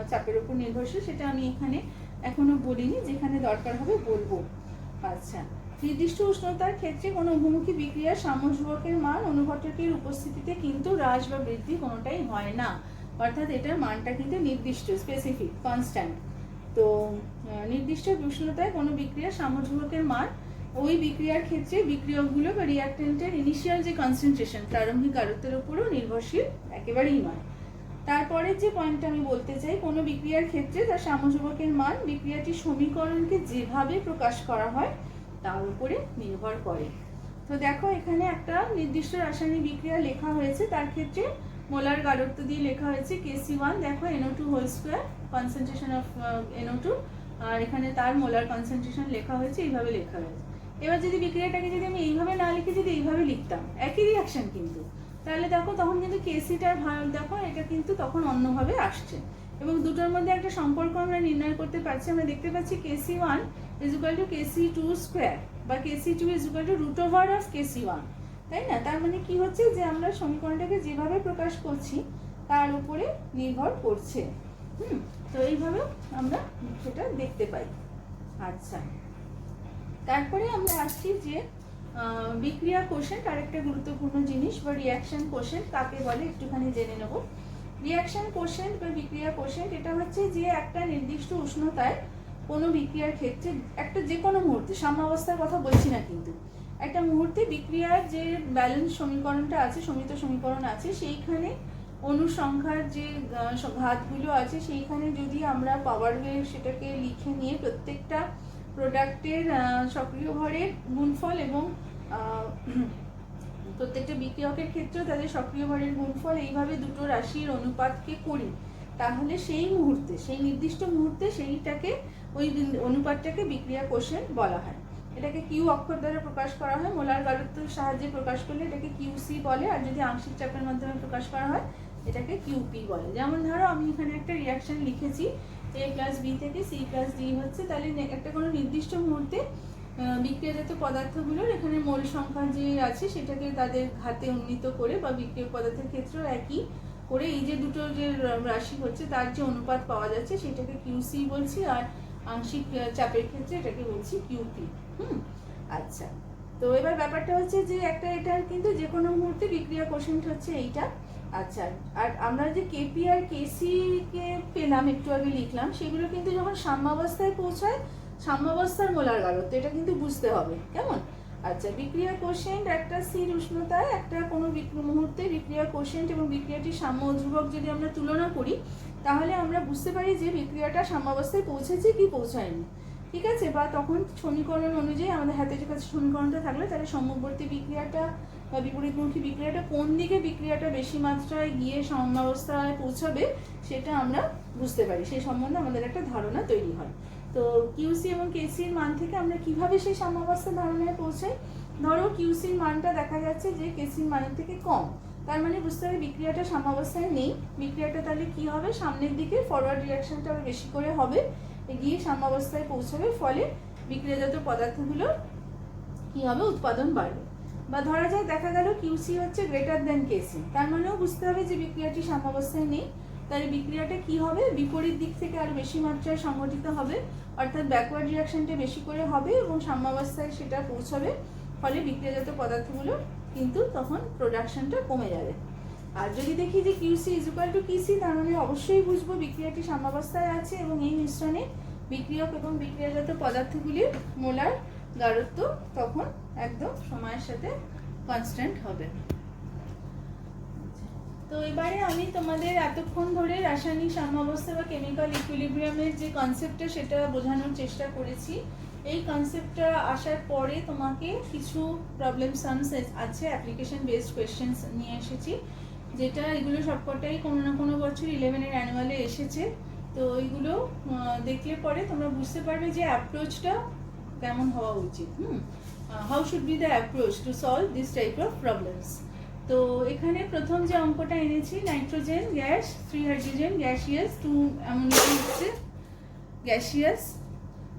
চাপের উপর নির্ভরশীল। সেটা আমি এখানে এখনো বলিনি, যেখানে দরকার হবে বলবো। আচ্ছা, নির্দিষ্ট উষ্ণতার ক্ষেত্রে কোনো উভমুখী বিক্রিয়ার সাম্য ধ্রুবকের মান অনুঘটকের উপস্থিতিতে কিন্তু হ্রাস বা বৃদ্ধি কোনোটাই হয় না, অর্থাৎ এটার মানটা কিন্তু নির্দিষ্ট, স্পেসিফিক, কনস্ট্যান্ট। তো নির্দিষ্ট উষ্ণতায় কোনো বিক্রিয়ার সাম্য ধ্রুবকের মান ওই বিক্রিয়ার ক্ষেত্রে বিক্রিয়কগুলো বা রিঅ্যাক্টেন্টের ইনিশিয়াল যে কনসেন্ট্রেশন প্রারম্ভিক গারত্বের উপরও নির্ভরশীল একেবারেই নয়। তারপরে যে পয়েন্টটা আমি বলতে চাই, কোনো বিক্রিয়ার ক্ষেত্রে তার সাম্যযোজকের মান বিক্রিয়াটির সমীকরণকে যেভাবে প্রকাশ করা হয় তার উপরে নির্ভর করে। তো দেখো এখানে একটা নির্দিষ্ট রাসায়নিক বিক্রিয়া লেখা হয়েছে, তার ক্ষেত্রে মোলার গাঢ়ত্ব দিয়ে লেখা হয়েছে Kc1, দেখো NO2 whole square concentration of NO2, আর এখানে তার মোলার কনসেন্ট্রেশন লেখা হয়েছে, এইভাবে লেখা হয়েছে। এবার যদি বিক্রিয়াটাকে যদি আমি এইভাবে না লিখে যদি এইভাবে লিখতাম, একই রিয়াকশন কিন্তু, তাহলে দেখো তখন কিন্তু কেসিটার দেখো এটা কিন্তু তখন অন্যভাবে আসছে, এবং দুটোর মধ্যে একটা সম্পর্ক আমরা নির্ণয় করতে পারছি। আমরা দেখতে পাচ্ছি Kc1 is equal two Kc2 square বা Kc2 is equal to root over of Kc1, তাই না? তার মানে কি হচ্ছে যে আমরা সমীকরণটাকে যেভাবে প্রকাশ করছি তার উপরে নির্ভর করছে। তো এইভাবে আমরা সেটা দেখতে পাই। আচ্ছা, তারপরে আমরা আসছি যে বিক্রিয়া কোশেন্ট, আরেকটা গুরুত্বপূর্ণ জিনিস, বা রিয়াকশন কোশেন্ট কাকে বলে একটুখানি জেনে নেব। রিয়াকশন কোশেন্ট বা বিক্রিয়া কোশেন্ট এটা হচ্ছে যে একটা নির্দিষ্ট উষ্ণতায় কোনো বিক্রিয়ার ক্ষেত্রে একটা যে কোনো মুহূর্তে, সাম্যাবস্থার কথা বলছি না কিন্তু, একটা মুহূর্তে বিক্রিয়ার যে ব্যালেন্স সমীকরণটা আছে, সমিত সমীকরণ আছে, সেইখানে অনুসংখ্যার যে ঘাতগুলো আছে সেইখানে যদি আমরা পাওয়ার ওয়েভ সেটাকে লিখে নিয়ে প্রত্যেকটা প্রোডাক্টের সক্রিয় ভরের গুণফল এবং প্রত্যেকটা বিক্রিয়কের ক্ষেত্রেও তাদের সক্রিয় ভরের গুণফল, এইভাবে দুটো রাশির অনুপাতকে করি, তাহলে সেই মুহূর্তে, সেই নির্দিষ্ট মুহূর্তে সেইটাকে, ওই অনুপাতটাকে বিক্রিয়া কোশেন্ট বলা হয়। এটাকে কিউ অক্ষর দ্বারা প্রকাশ করা হয়, মোলার গাঢ়ত্বের সাহায্যে প্রকাশ করলে এটাকে কিউসি বলে, আর যদি আংশিক চাপের মাধ্যমে প্রকাশ করা হয় এটাকে কিউপি বলে। যেমন ধরো আমি এখানে একটা রিয়াকশন লিখেছি, A প্লাস বি থেকে C প্লাস ডি হচ্ছে, তাহলে একটা কোনো নির্দিষ্ট মুহূর্তে বিক্রিয়াজাত পদার্থগুলোর এখানে মোল সংখ্যা যে আছে সেটাকে তাদের ঘাতে উন্নীত করে, বা বিক্রিয়ক পদার্থের ক্ষেত্রেও একই করে এই যে দুটো যে রাশি হচ্ছে তার যে অনুপাত পাওয়া যাচ্ছে সেটাকে কিউসি বলছি, আর আংশিক চাপের ক্ষেত্রে এটাকে বলছি কিউপি। আচ্ছা, তো এবার ব্যাপারটা হচ্ছে যে একটা এটার কিন্তু যে কোনো মুহূর্তে বিক্রিয়া কোশেন্ট হচ্ছে এইটা। আচ্ছা, আর আমরা যে কেপি আর কেসি কে পেলাম, একটু আগে লিখলাম, সেগুলো কিন্তু যখন সাম্যাবস্থায় পৌঁছায়, সাম্যাবস্থার মোলার গাঢ়ত্ব এটা কিন্তু বুঝতে হবে, কেমন? আচ্ছা, বিক্রিয়া কোশেন্ট একটা স্থির উষ্ণতায় একটা কোনো মুহূর্তে বিক্রিয়া কোশেন্ট এবং বিক্রিয়াটির সাম্য ধ্রুবক যদি আমরা তুলনা করি, তাহলে আমরা বুঝতে পারি যে বিক্রিয়াটা সাম্যাবস্থায় পৌঁছেছে কি পৌঁছায়নি, ঠিক আছে? বা তখন সমীকরণ অনুযায়ী আমাদের হাতে যে কাছে সমীকরণটা থাকলে তাহলে সম্মুখবর্তী বিক্রিয়াটা বা বিপরীতমুখী বিক্রিয়াটা কোন দিকে বিক্রিয়াটা বেশি মাত্রায় গিয়ে সাম্যাবস্থায় পৌঁছাবে সেটা আমরা বুঝতে পারি, সেই সম্বন্ধে আমাদের একটা ধারণা তৈরি হয়। তো কিউসি এবং কেসির মান থেকে আমরা কিভাবে সেই সাম্যাবস্থা ধারণায় পৌঁছাই? ধরো কিউসির মানটা দেখা যাচ্ছে যে কেসির মানের থেকে কম, তার মানে বুঝতে হবে বিক্রিয়াটা সাম্যাবস্থায় নেই। বিক্রিয়াটা তাহলে কি হবে, সামনের দিকে ফরওয়ার্ড রিয়াকশনটা আরো বেশি করে হবে, গিয়ে সাম্যাবস্থায় পৌঁছাবে, ফলে বিক্রিয়াজাত পদার্থগুলো কি হবে, উৎপাদন বাড়বে। বা ধরা যায় দেখা গেল কিউসি হচ্ছে গ্রেটার দেন কেসি, তার মানেও বুঝতে হবে যে বিক্রিয়াটি সাম্যাবস্থায় নেই, তাহলে বিক্রিয়াটা কি হবে, বিপরীত দিক থেকে আরো বেশি মাত্রায় সংঘটিত হবে, অর্থাৎ ব্যাকওয়ার্ড রিয়াকশনটা বেশি করে হবে এবং সাম্যাবস্থায় সেটা পৌঁছাবে, ফলে বিক্রিয়াজাত পদার্থগুলো কিন্তু তখন প্রোডাকশনটা কমে যাবে। আর যদি দেখি যে কিউসি ইজ ইকুয়াল টু কিসি, তার মানে অবশ্যই বুঝবো বিক্রিয়াটি সাম্যাবস্থায় আছে এবং এই মিশ্রণে বিক্রিয়ক এবং বিক্রিয়াজাত পদার্থগুলির মোলার গাঢ়ত্ব তখন একদম সময়ের সাথে কনস্ট্যান্ট হবে। তো এবারে আমি তোমাদের এতক্ষণ ধরে রাসায়নিক সাম্যাবস্থা বা কেমিক্যাল ইকুইলিব্রিয়ামের যে কনসেপ্টটা সেটা বোঝানোর চেষ্টা করেছি। এই কনসেপ্টটা আসার পরে তোমাকে কিছু প্রবলেম সামস আছে, অ্যাপ্লিকেশন বেসড কোয়েশ্চেন্স নিয়ে এসেছি, যেটা এগুলো সবকটাই কোনো না কোনো বছর 11-এর অ্যানুয়ালে এসেছে। তো এইগুলো দেখলে পরে তোমরা বুঝতে পারবে যে অ্যাপ্রোচটা কেমন হওয়া উচিত। How should be the approach to solve this type of problems. তো এখানে প্রথম যে অঙ্কটা এনেছি, nitrogen gas, 3 hydrogen gaseous, 2 ammonia হচ্ছে গ্যাসিয়াস।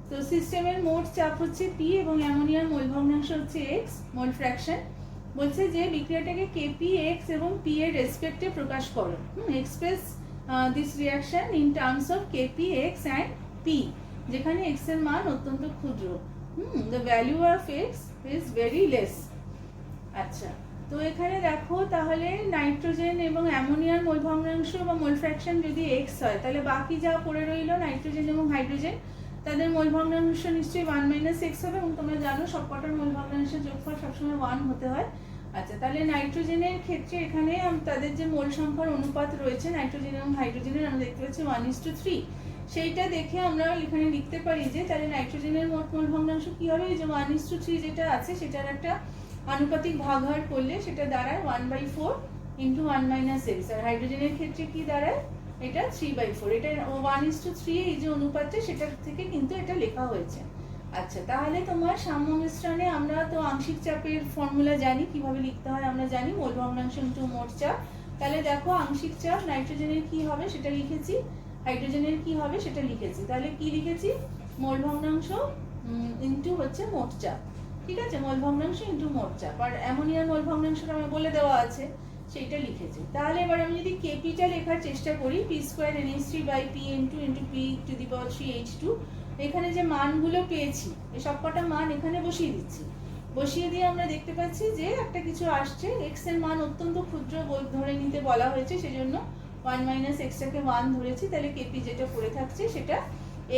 তো সিস্টেমের মোট চাপ হচ্ছে পি এবং অ্যামোনিয়ার মোল ভগ্নাংশ হচ্ছে এক্স, মোল ফ্র্যাকশন। বলছে যে বিক্রিয়াটাকে কেপি, এক্স এবং পি এর রেসপেক্টে প্রকাশ করো। Express this reaction in terms of KP, x and P, যেখানে এক্স এর মান অত্যন্ত ক্ষুদ্র। The value of x is very less. আচ্ছা, তো এখানে দেখো তাহলে নাইট্রোজেন এবং অ্যামোনিয়ার মোল ভগ্নাংশ বা মোল ফ্র্যাকশন যদি এক্স হয়, তাহলে বাকি যা পড়ে রইল নাইট্রোজেন এবং হাইড্রোজেন, তাদের মোল ভগ্নাংশ নিশ্চয়ই 1 - x হবে, এবং তোমরা জানো সবকটার মোল ভগ্নাংশের যোগফল সবসময় 1 হতে হয়। আচ্ছা, তাহলে নাইট্রোজেনের ক্ষেত্রে এখানে তাদের যে মোল সংখ্যার অনুপাত রয়েছে নাইট্রোজেন এবং হাইড্রোজেনের, আমরা দেখতে পাচ্ছি 1:3। সেইটা দেখে আমরা এখানে লিখতে পারি যে তাহলে নাইট্রোজেনের মোট মোল ভগ্নাংশ কি হবে, যে 1:3 যেটা আছে সেটার একটা আনুপাতিক ভাগাহার করলে সেটা দাঁড়ায় 1/4 ইন্টু 1 - x। আর হাইড্রোজেনের ক্ষেত্রে কি দাঁড়ায়, এটা 3/4। এটা 1:3 এই যে অনুপাতটা, সেটার থেকে কিন্তু এটা লেখা হয়েছে। আচ্ছা, তাহলে তোমার সাম্য মিশ্রণে আমরা তো আংশিক চাপের ফর্মুলা জানি, কিভাবে লিখতে হয় আমরা জানি, মোল ভগ্নাংশ ইন্টু মোট চাপ। তাহলে দেখো আংশিক চাপ নাইট্রোজেনের কি হবে সেটা লিখেছি, হাইড্রোজেনের কি হবে সেটা লিখেছি। তাহলে কি লিখেছি, মোল ভগ্নাংশ ইন্টু হচ্ছে মোট চাপ। ঠিক আছে, মোল ভগ্নাংশ ইন্টু মোট চাপ। আর অ্যামোনিয়ার মোল ভগ্নাংশটা আমি বলে দেওয়া আছে, সেইটা লিখেছি। তাহলে এবার আমি যদি কেপিটা লেখার চেষ্টা করি, p²NH3/p×p⁻3H2, এখানে যে মানগুলো পেয়েছি এই সবকটা মান এখানে বসিয়ে দিচ্ছি। বসিয়ে দিয়ে আমরা দেখতে পাচ্ছি যে একটা কিছু আসছে, এক্স এর মান অত্যন্ত ক্ষুদ্র ধরে নিতে বলা হয়েছে, সেজন্য 1 - x-টাকে 1 ধরেছি। তাহলে কেপি যেটা পড়ে থাকছে সেটা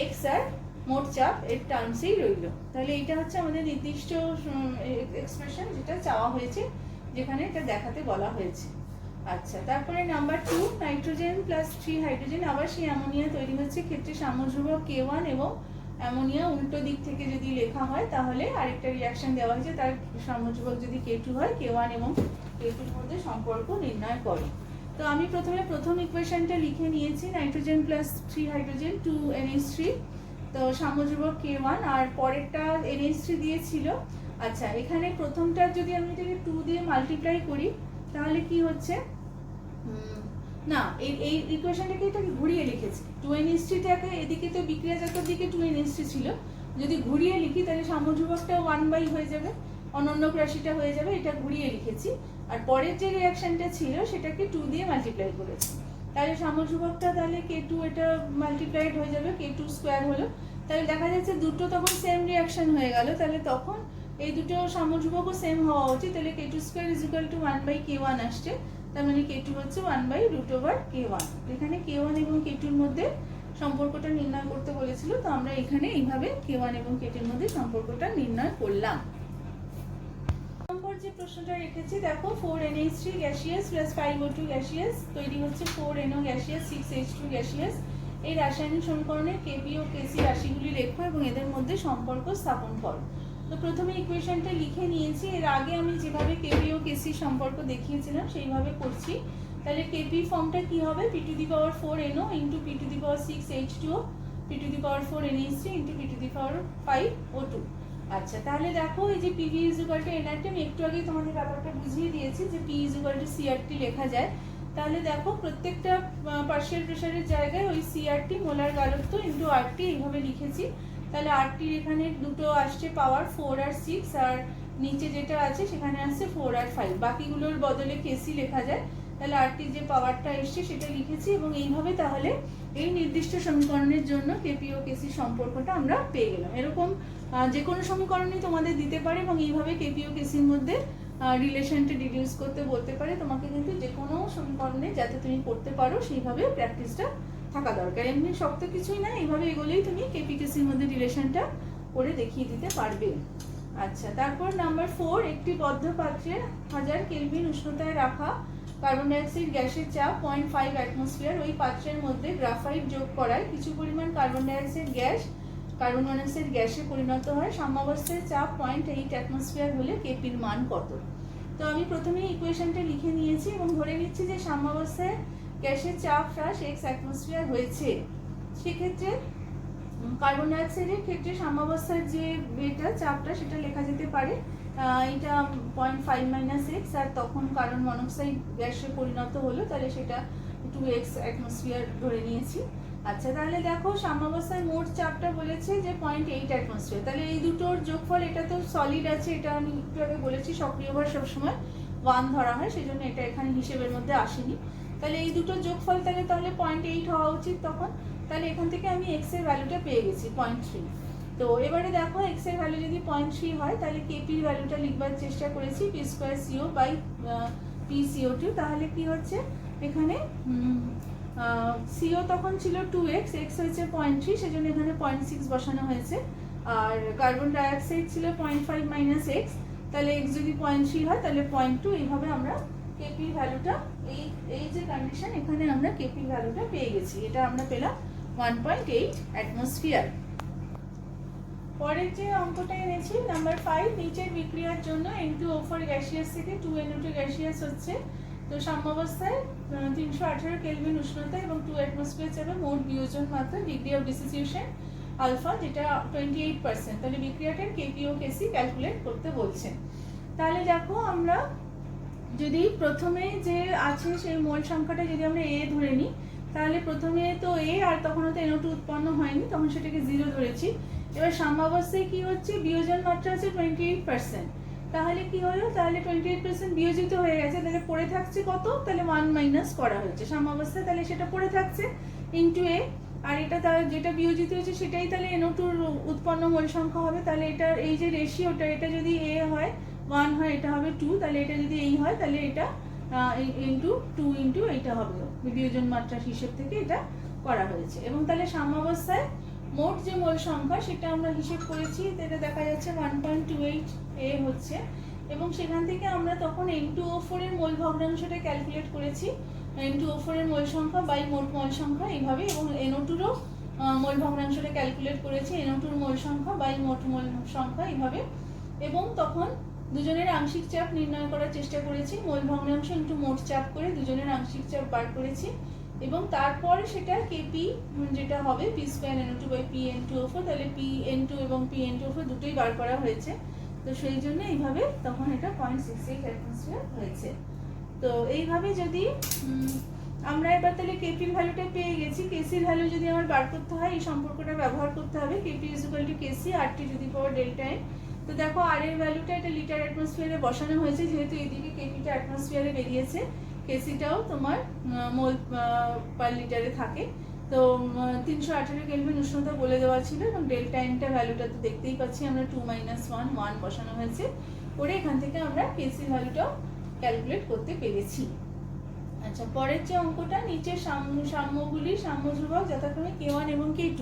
এক্স আর মোট চাপ এর টার্মসেই রইল। তাহলে এটা হচ্ছে আমাদের নির্দিষ্ট এক্সপ্রেশন যেটা চাওয়া হয়েছে, যেখানে এটা দেখাতে বলা হয়েছে। আচ্ছা, তারপরে নাম্বার 2, নাইট্রোজেন প্লাস 3 হাইড্রোজেন, আবার সেই অ্যামোনিয়া তৈরি হচ্ছে, ক্ষেত্রে সাম্যধ্রুবক K1 এবং অ্যামোনিয়া উল্টো দিক থেকে যদি লেখা হয় তাহলে আরেকটা রিঅ্যাকশন দেওয়া হয়েছে, তার সাম্যধ্রুবক যদি K2 হয়, K1 এবং K2 এর মধ্যে সম্পর্ক নির্ণয় করে। তো আমি প্রথম ইকুয়েশনটা লিখে নিয়েছি, নাইট্রোজেন প্লাস 3 হাইড্রোজেন 2NH3, তো সাম্যধ্রুবক K1, আর পরেরটা NH3 দিয়েছিল। আচ্ছা, এখানে প্রথমটা যদি আমি এটাকে 2 দিয়ে মাল্টিপ্লাই করি তাহলে কি হচ্ছে, না এই ইকুয়েশনটাকে এটাকে ঘুরিয়ে লিখেছি, 2NH3টাকে এদিকে তো বিক্রিয়াজাতর দিকে 2NH3 ছিল, যদি ঘুরিয়ে লিখি তাহলে সাম্যধ্রুবকটা 1 হয়ে যাবে, অনন্যক রাশিটা হয়ে যাবে, এটা ঘুরিয়ে লিখেছি। আর পরের যে রিঅ্যাকশনটা ছিল সেটাকে 2 দিয়ে মাল্টিপ্লাই করেছি, তাহলে সাম্যধ্রুবকটা তাহলে K2 এটা মাল্টিপ্লাইড হয়ে যাবে, K2 স্কোয়ার হলো। তাহলে দেখা যাচ্ছে দুটো তখন সেম রিঅ্যাকশন হয়ে গেল, তাহলে তখন এই দুটো সাম্যধ্রুবকও সেম হওয়া উচিত, তাহলে K2 স্কোয়ার = 1/K1 আসছে, তার মানে K2 হচ্ছে 1/√K1। এখানে K1 এবং K2 এর মধ্যে সম্পর্কটা নির্ণয় করতে বলেছিল, তো আমরা এখানে এইভাবে K1 এবং K2 এর মধ্যে সম্পর্কটা নির্ণয় করলাম। নম্বর যে প্রশ্নটা রেখেছি দেখো, 4NH3 gaseous plus 5O2 gaseous তৈরি হচ্ছে 4NO গ্যাসিয়াস 6H2 গ্যাসিয়াস। এই রাসায়নিক সমীকরণে কেপি ও কেসি রাশিগুলি লেখো এবং এদের মধ্যে সম্পর্ক স্থাপন করো। তো প্রথমে ইকুয়েশনটা লিখে নিয়েছি, এর আগে আমি যেভাবে কেপি ও কেসি সম্পর্ক দেখিয়েছিলাম সেইভাবে করছি। তাহলে কেপি ফর্মটা কি হবে, p⁴NO into p⁶H2O p⁴NH3 into p⁵O2। আচ্ছা, তাহলে দেখো এই যে PV = nRT, আমি একটু আগে তোমাদের ব্যাপারটা বুঝিয়ে দিয়েছি যে P = CRT লেখা যায়। তাহলে দেখো প্রত্যেকটা পার্শিয়াল প্রেসারের জায়গায় ওই CRT মোলার গাঢ়ত্ব ইন্টু RT এইভাবে লিখেছি। তাহলে RT এখানে দুটো আসছে পাওয়ার 4 আর 6, আর নিচে যেটা আছে সেখানে আসছে 4 আর 5, বাকিগুলোর বদলে কেসি লেখা যায়। তাহলে RT যে পাওয়ারটা এসছে সেটা লিখেছি, এবং এইভাবে তাহলে এই নির্দিষ্ট সমীকরণের জন্য কেপি ও কেসি সম্পর্কটা আমরা পেয়ে গেলাম। এরকম যে কোনো সমীকরণই তোমাদের দিতে পারে এবং এইভাবে কেপি ও কেসির মধ্যে রিলেশনটা ডিডিউস করতে বলতে পারে। তোমাকে কিন্তু যে কোনো সমীকরণে যাতে তুমি করতে পারো সেইভাবে প্র্যাকটিসটা থাকা দরকার, এমনি শক্ত কিছুই না, এইভাবে এগোলেই তুমি কেপি কেসির মধ্যে রিলেশনটা করে দেখিয়ে দিতে পারবে। আচ্ছা, তারপর নাম্বার 4, একটি বদ্ধ পাত্রে 1000 কেলভিন উষ্ণতায় রাখা কার্বন ডাইঅক্সাইড গ্যাসের চাপ 0.5 অ্যাটমসফিয়ার, ওই পাত্রের মধ্যে গ্রাফাইট যোগ করায় কিছু পরিমাণ কার্বন ডাইঅক্সাইড গ্যাসে পরিণত হয়, সাম্যাবস্থায় চাপ 0.8 অ্যাটমসফিয়ার হলে কেপির মান কত। তো আমি প্রথমেই ইকুয়েশনটা লিখে নিয়েছি এবং ধরে নিচ্ছি যে সাম্যাবস্থায় গ্যাসের চাপ হ্রাস x অ্যাটমসফিয়ার হয়েছে। সেক্ষেত্রে কার্বন ডাইঅক্সাইডের ক্ষেত্রে সাম্যাবস্থার যে চাপটা সেটা লেখা যেতে পারে, এটা 0.5 - x, আর তখন কার্বন মনোক্সাইড গ্যাসে পরিণত হলো, তাহলে সেটা 2x অ্যাটমসফিয়ার ধরে নিয়েছি। আচ্ছা, তাহলে দেখো সাম্যাবস্থায় মোট চাপটা বলেছে যে 0.8 অ্যাটমসফিয়ার, তাহলে এই দুটোর যোগফল, এটা তো সলিড আছে, এটা আমি একটু আগে বলেছি সক্রিয় ভর সবসময় 1 ধরা হয়, সেই জন্য এটা এখানে হিসেবের মধ্যে আসেনি। তাহলে এই দুটোর যোগফল তাহলে 0.8 হওয়া উচিত তখন, তাহলে এখান থেকে আমি x এর ভ্যালুটা পেয়ে গেছি 0.3। তো এবারে দেখো x এর ভ্যালু যদি 0.3 হয় তাহলে কেপির ভ্যালুটা লিখবার চেষ্টা করেছি p²CO/pCO2, তাহলে কি হচ্ছে এখানে CO তখন ছিল 2x, x হয়েছে 0.3, সেজন্য এখানে 0.6 বসানো হয়েছে, আর কার্বন ডাইঅক্সাইড ছিল 0.5 - x, তাহলে x যদি 0.3 হয় তাহলে 0.2, এইভাবে আমরা কেপির ভ্যালুটা এই যে কন্ডিশন, এখানে আমরা কেপির ভ্যালুটা পেয়ে গেছি। এটা আমরা পেলাম 1.8 অ্যাটমসফিয়ার। পরের যে অঙ্কটা এনেছি নাম্বার 5, নিচের বিক্রিয়ার জন্য N2O4 গ্যাসিয়াস থেকে 2NO2 গ্যাসিয়াস হচ্ছে। তো সাম্যাবস্থায় 318 কেলভিন উষ্ণতা এবং 2 অ্যাটমসফিয়ার চাপে মোট বিয়োজন মাত্রা ডিগ্রি অফ ডিসোসিয়েশন আলফা, যেটা 28%। তাহলে বিক্রিয়াটার কেপি ও কেসি ক্যালকুলেট করতে বলছেন। তাহলে দেখো, আমরা যদি প্রথমে যে আছে সেই মোল সংখ্যাটা যদি আমরা এ ধরে নিই, তাহলে প্রথমে তো এ, আর তখন তো NO2 উৎপন্ন হয়নি, তখন সেটাকে 0 ধরেছি। এবার সাম্যাবস্থায় কি হচ্ছে, বিয়োজন মাত্রা আছে 28%। তাহলে কি হলো, তাহলে 28% বিয়োজিত হয়ে গেছে, তাহলে পড়ে থাকছে কত, তাহলে 1 মাইনাস করা হয়েছে সাম্যাবস্থায়, তাহলে সেটা পড়ে থাকছে ইন্টু এ। আর এটা যেটা বিয়োজিত হয়েছে সেটাই তাহলে NO2 উৎপন্ন মোল সংখ্যা হবে। তাহলে এটা এই যে রেশিওটা, এটা যদি এ হয় 1 হয়, এটা হবে 2, তাহলে এটা যদি এই হয় তাহলে এটা ইন্টু 2 ইন্টু এইটা হবে, বিয়োজন মাত্রার হিসেব থেকে এটা করা হয়েছে। এবং তাহলে সাম্যাবস্থায় মোট যে মোল সংখ্যা সেটা আমরা হিসেব করেছি, এটা দেখা যাচ্ছে 1.28 এ হচ্ছে। এবং সেখান থেকে আমরা তখন N2O4 এর মোল ভগ্নাংশটা ক্যালকুলেট করেছি, N2O4 এর মোল সংখ্যা বাই মোট মোল সংখ্যা এইভাবে, এবং NO2রও মোল ভগ্নাংশটা ক্যালকুলেট করেছি, NO2 মোল সংখ্যা বাই মোট মোল সংখ্যা এইভাবে। এবং তখন দুজনের আংশিক চাপ নির্ণয় করার চেষ্টা করেছি, মোল ভগ্নাংশ ইন্টু মোট চাপ করে দুজনের আংশিক চাপ বার করেছি। এবং তারপরে সেটা কেপি যেটা হবে P²NO2/PN2O4, তাহলে PN2 এবং PN2O4 দুটোই বার করা হয়েছে। তো সেই জন্য এইভাবে তখন এটা 0.68 অ্যাটমসফিয়ার হয়েছে। তো এইভাবে যদি আমরা এবার তাহলে কেপির ভ্যালুটা পেয়ে গেছি, কেসির ভ্যালু যদি আমার বার করতে হয় এই সম্পর্কটা ব্যবহার করতে হবে, কেপি = কেসি RT⁴ তো দেখো, আর এর ভ্যালুটা এটা লিটার অ্যাটমসফিয়ারে বসানো হয়েছে, যেহেতু এদিকে কেপিটা অ্যাটমসফিয়ারে বেরিয়েছে, কেসিটাও তোমার মোল পার লিটারে থাকে। তো 318 কেলভিন উষ্ণতা বলে দেওয়া ছিল, এবং ডেল্টা এনটা ভ্যালুটা তো দেখতেই পাচ্ছি আমরা 2 - 1 বসানো হয়েছে, করে এখান থেকে আমরা কেসি ভ্যালুটাও ক্যালকুলেট করতে পেরেছি। আচ্ছা, পরের যে অঙ্কটা, নিচের সাম্যগুলি সাম্য ধ্রুবক যথাক্রমে K1 এবং K2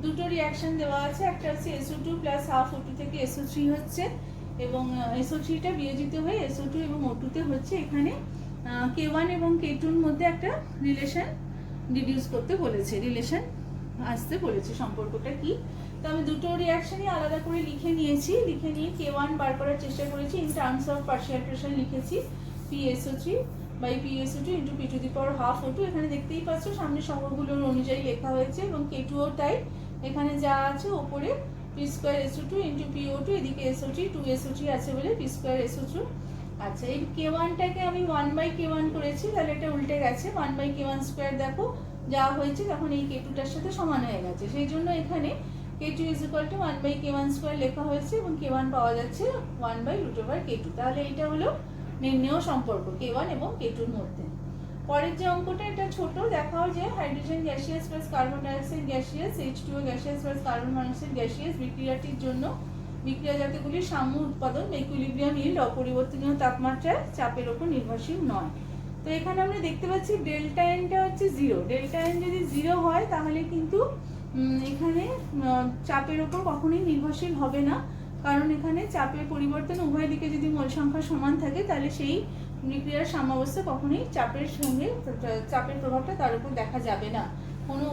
দুটো রিয়াকশন দেওয়া আছে। একটা হচ্ছে SO2 + হাফ O2 থেকে SO3 হচ্ছে, এবং SO3টা বিয়োজিত হয়ে SO2 এবং O2 তে হচ্ছে। এখানে K1 এবং K2 এর মধ্যে একটা রিলেশন ডিডিউস করতে বলেছে, রিলেশন আসতে বলেছে, সম্পর্কটা কি। তো আমি দুটো রিয়াকশনই আলাদা করে লিখে নিয়েছি, লিখে নিয়ে K1 বার করার চেষ্টা করেছি, in terms of partial pressure লিখেছি PSO3/PSO2 × P⁴ O2। এখানে দেখতেই পাচ্ছ সামনে সংখ্যাগুলোর অনুযায়ী লেখা হয়েছে, এবং K2ও তাই, এখানে যা আছে ওপরে P² SO2 × PO2, এদিকে SO3 2SO3 আছে বলে P² SO2। আচ্ছা, এই K1টাকে আমি 1/K1 করেছি, তাহলে এটা উল্টে গেছে, 1/K1² দেখো যা হয়েছে, তখন এই K2টার সাথে সমান হয়ে গেছে, সেই জন্য এখানে K2 = 1/K1² লেখা হয়েছে, এবং K1 পাওয়া যাচ্ছে 1/√K2। তাহলে এটা হলো নির্ণেয় সম্পর্ক K1 এবং K2 এর মধ্যে। পরের যে অঙ্কটা, এটা ছোট, দেখাও যে hydrogen gaseous plus carbon dioxide gaseous, H2O gaseous plus carbon monoxide gaseous বিক্রিয়াটির জন্য বিক্রিয়াজাতগুলির সাম্য উৎপাদন ইকুইলিব্রিয়াম ইল্ড অপরিবর্তনীয় তাপমাত্রায় চাপের উপর নির্ভরশীল নয়। তো এখানে আমরা দেখতে পাচ্ছি ডেল্টা এনটা হচ্ছে 0। ডেল্টা এন যদি 0 হয় তাহলে কিন্তু এখানে চাপের উপর কখনোই নির্ভরশীল হবে না, কারণ এখানে চাপের পরিবর্তন উভয় দিকে যদি মোল সংখ্যা সমান থাকে, তাহলে সেই বিক্রিয়ার সাম্যাবস্থা কখনোই চাপের সঙ্গে চাপের প্রভাবটা তার উপর দেখা যাবে না। কোনো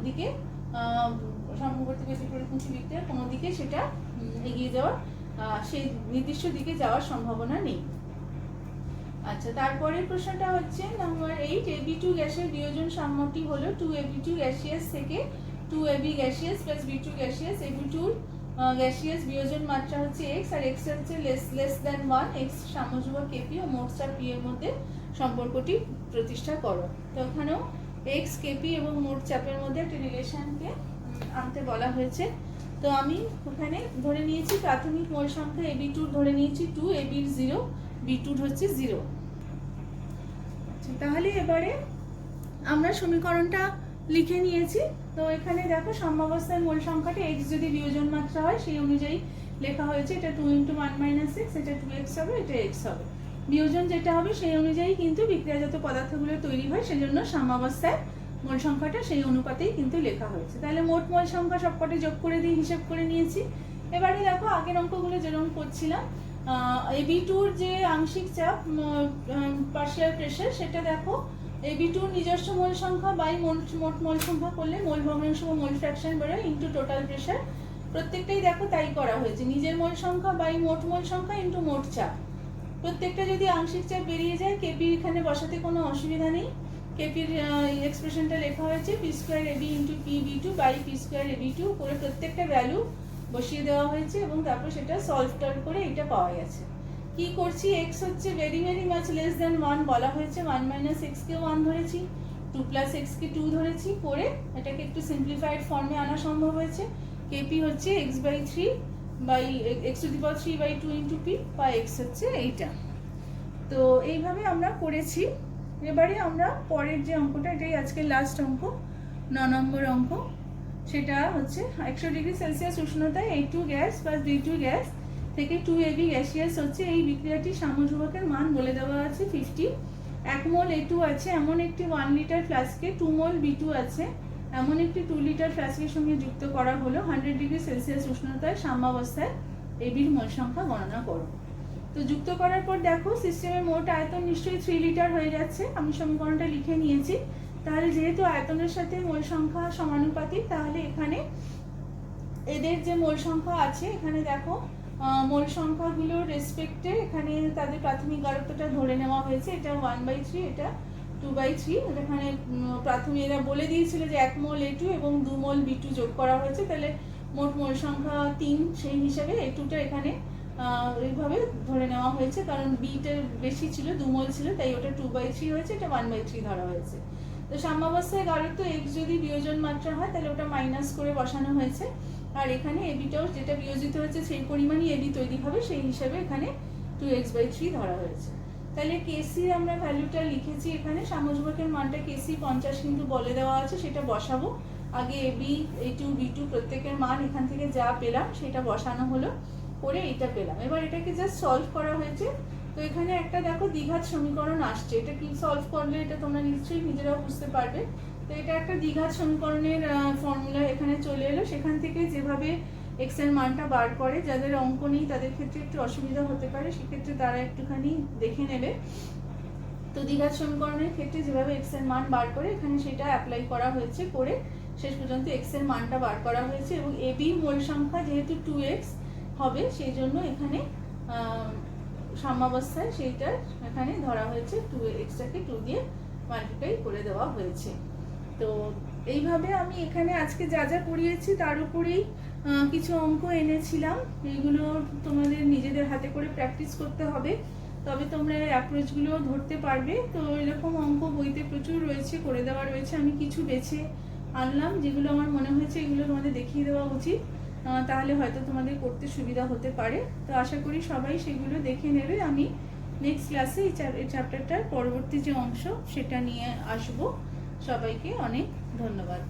দিকে সমবর্তী ব্যতিক্রমী বিক্রিয়া কোনো দিকে সেটা এগিয়ে যাওয়ার, সেই নির্দিষ্ট দিকে যাওয়ার সম্ভাবনা নেই। আচ্ছা, তারপরের প্রশ্নটা হচ্ছে নাম্বার 8, AB2 গ্যাসের বিয়োজন সাম্যটি হলো 2AB2 গ্যাসিয়াস থেকে 2AB gaseous plus B2 gaseous. AB2 gaseous বিয়োজন মাত্রা হচ্ছে x, আর x হচ্ছে লেস দ্যান 1, x সাম্যধ্রুবক KP ও মোট চাপ P এর মধ্যে সম্পর্কটি প্রতিষ্ঠা করো। তো এখানেও x, KP এবং মোট চাপের মধ্যে একটা রিলেশনকে আনতে বলা হয়েছে। তো আমি ওখানে ধরে নিয়েছি প্রাথমিক মোল সংখ্যা AB2 ধরে নিয়েছি 2, AB 0, B2 হচ্ছে 0। আচ্ছা, তাহলে এবারে আমরা সমীকরণটা লিখে নিয়েছি। তো এখানে দেখো, সাম্যাবস্থায় মোল সংখ্যাটা x যদি বিয়োজন মাত্রা হয় সেই অনুযায়ী লেখা হয়েছে, এটা 2 × 1 - x, এটা 2x হবে, এটা x হবে। বিয়োজন যেটা হবে সেই অনুযায়ী কিন্তু বিক্রিয়াজাত পদার্থগুলো তৈরি হয়, সেজন্য সাম্যাবস্থায় মোল সংখ্যাটা সেই অনুপাতেই কিন্তু লেখা হয়েছে। তাহলে মোট মোল সংখ্যা সবকটি যোগ করে দিয়ে হিসেব করে নিয়েছি। এবারে দেখো, আগের অঙ্কগুলো যেরকম করছিলাম, AB2 যে আংশিক চাপ পার্শিয়াল প্রেশার, সেটা দেখো AB2 নিজস্ব মোল সংখ্যা বাই মোট মোল সংখ্যা করলে মোল ভগ্নাংশ বা মোল ফ্র্যাকশন বেরোয় ইন্টু টোটাল প্রেশার। প্রত্যেকটাই দেখো তাই করা হয়েছে, নিজের মোল সংখ্যা বাই মোট মোল সংখ্যা ইন্টু মোট চাপ। প্রত্যেকটা যদি আংশিক চাপ বেরিয়ে যায়, কেপি এখানে বসাতে কোনো অসুবিধা নেই। কেপির এক্সপ্রেশনটা লেখা হয়েছে P square AB into PB2 by P square AB2 করে প্রত্যেকটা ভ্যালু বসিয়ে দেওয়া হয়েছে এবং তারপর সেটা সলভ করে এটা পাওয়া গেছে। কি করছি, এক্স হচ্ছে very very much less than 1 বলা হয়েছে, 1 মাইনাস এক্সকে 1 ধরেছি, 2 প্লাস এক্সকে 2 ধরেছি, করে এটাকে একটু সিম্পলিফাইড ফর্মে আনা সম্ভব হয়েছে। কেপি হচ্ছে X by 3 by X to the power 3 by 2 into P বা এক্স হচ্ছে এইটা। তো এইভাবে আমরা করেছি। এবারে আমরা পরের যে অঙ্কটা, এটাই আজকের লাস্ট অঙ্ক, 9 নম্বর অঙ্ক। সেটা হচ্ছে 100 ডিগ্রি সেলসিয়াস উষ্ণতায় A2 গ্যাস বা B2 গ্যাস থেকে 2AB গ্যাসিয়াস হচ্ছে এই বিক্রিয়াটির সাম্যধ্রুবকের মান বলে দেওয়া আছে 50। 1 মোল A2 আছে এমন একটি 1 লিটার ফ্লাস্কে 2 মোল B2 আছে এমন একটি 2 লিটার ফ্লাস্কের সঙ্গে যুক্ত করা হলো। 100 ডিগ্রি সেলসিয়াস উষ্ণতায় সাম্যাবস্থায় এবির মোল সংখ্যা গণনা করো। তো যুক্ত করার পর দেখো সিস্টেমের মোট আয়তন নিশ্চয়ই 3 লিটার হয়ে যাচ্ছে। আমি সমীকরণটা লিখে নিয়েছি। তাহলে যেহেতু আয়তনের সাথে মোল সংখ্যা সমানুপাতিক, তাহলে এখানে এদের যে মোল সংখ্যা আছে, এখানে দেখো মোল সংখ্যাগুলোর রেসপেক্টে এখানে তাদের প্রাথমিক গাঢ়ত্বটা ধরে নেওয়া হয়েছে। এটা 1/3, এটা 2/3। এখানে প্রাথমিক এরা বলে দিয়েছিল যে 1 মোল A2 এবং 2 মোল B2 যোগ করা হয়েছে, তাহলে মোট মোল সংখ্যা 3। সেই হিসাবে A2টা এখানে এইভাবে ধরে নেওয়া হয়েছে, কারণ বিটা বেশি ছিল, 2 মোল ছিল, তাই ওটা 2/3 হয়েছে, এটা 1/3 ধরা হয়েছে। তো সাম্যাবস্থায় গাঢ়ত্ব x যদি বিয়োজন মাত্রা হয় তাহলে ওটা মাইনাস করে বসানো হয়েছে। আর এখানে এবিটাও যেটা বিয়োজিত হয়েছে সেই পরিমাণই এবি তৈরি হবে, সেই হিসাবে এখানে 2x/3 ধরা হয়েছে। তাহলে কেসি আমরা ভ্যালুটা লিখেছি এখানে, সাম্যধ্রুবকের মানটা কেসি 50 কিন্তু বলে দেওয়া আছে, সেটা বসাবো। আগে এবি A2 B2 প্রত্যেকের মান এখান থেকে যা পেলাম সেটা বসানো হলো, করে এইটা পেলাম। এবার এটাকে জাস্ট সলভ করা হয়েছে। তো এখানে একটা দেখো দ্বিঘাত সমীকরণ আসছে, এটা কি সলভ করলে এটা তোমরা নিশ্চয়ই নিজেরাও বুঝতে পারবে। তো এটা একটা দ্বিঘাত সমীকরণের ফর্মুলা এখানে চলে এলো। সেখান থেকে যেভাবে এক্স এর মানটা বার করে, যাদের অঙ্ক নেই তাদের ক্ষেত্রে একটু অসুবিধা হতে পারে, সেক্ষেত্রে তারা একটুখানি দেখে নেবে। তো দ্বিঘাত সমীকরণের ক্ষেত্রে যেভাবে এক্স এর মান বার করে এখানে সেটা অ্যাপ্লাই করা হয়েছে, করে শেষ পর্যন্ত এক্স এর মানটা বার করা হয়েছে। এবং এবি মোল সংখ্যা যেহেতু 2x হবে, সেই জন্য এখানে সাম্যাবস্থায় সেইটা এখানে ধরা হয়েছে, 2xটাকে 2 দিয়ে মাল্টিপ্লাই করে দেওয়া হয়েছে। তো এইভাবে আমি এখানে আজকে যা যা করিয়েছি তার উপরেই কিছু অঙ্ক এনেছিলাম। এইগুলো তোমাদের নিজেদের হাতে করে প্র্যাকটিস করতে হবে, তবে তোমরা এই অ্যাপ্রোচগুলো ধরতে পারবে। তো এরকম অঙ্ক বইতে প্রচুর রয়েছে, করে দেওয়া রয়েছে। আমি কিছু বেছে আনলাম যেগুলো আমার মনে হয়েছে এগুলো তোমাদের দেখিয়ে দেওয়া উচিত, তাহলে হয়তো তোমাদের করতে সুবিধা হতে পারে। তো আশা করি সবাই সেগুলো দেখে নেবে। আমি নেক্সট ক্লাসে এই চ্যাপ্টারটার পরবর্তী যে অংশ সেটা নিয়ে আসব। সবাইকে অনেক ধন্যবাদ।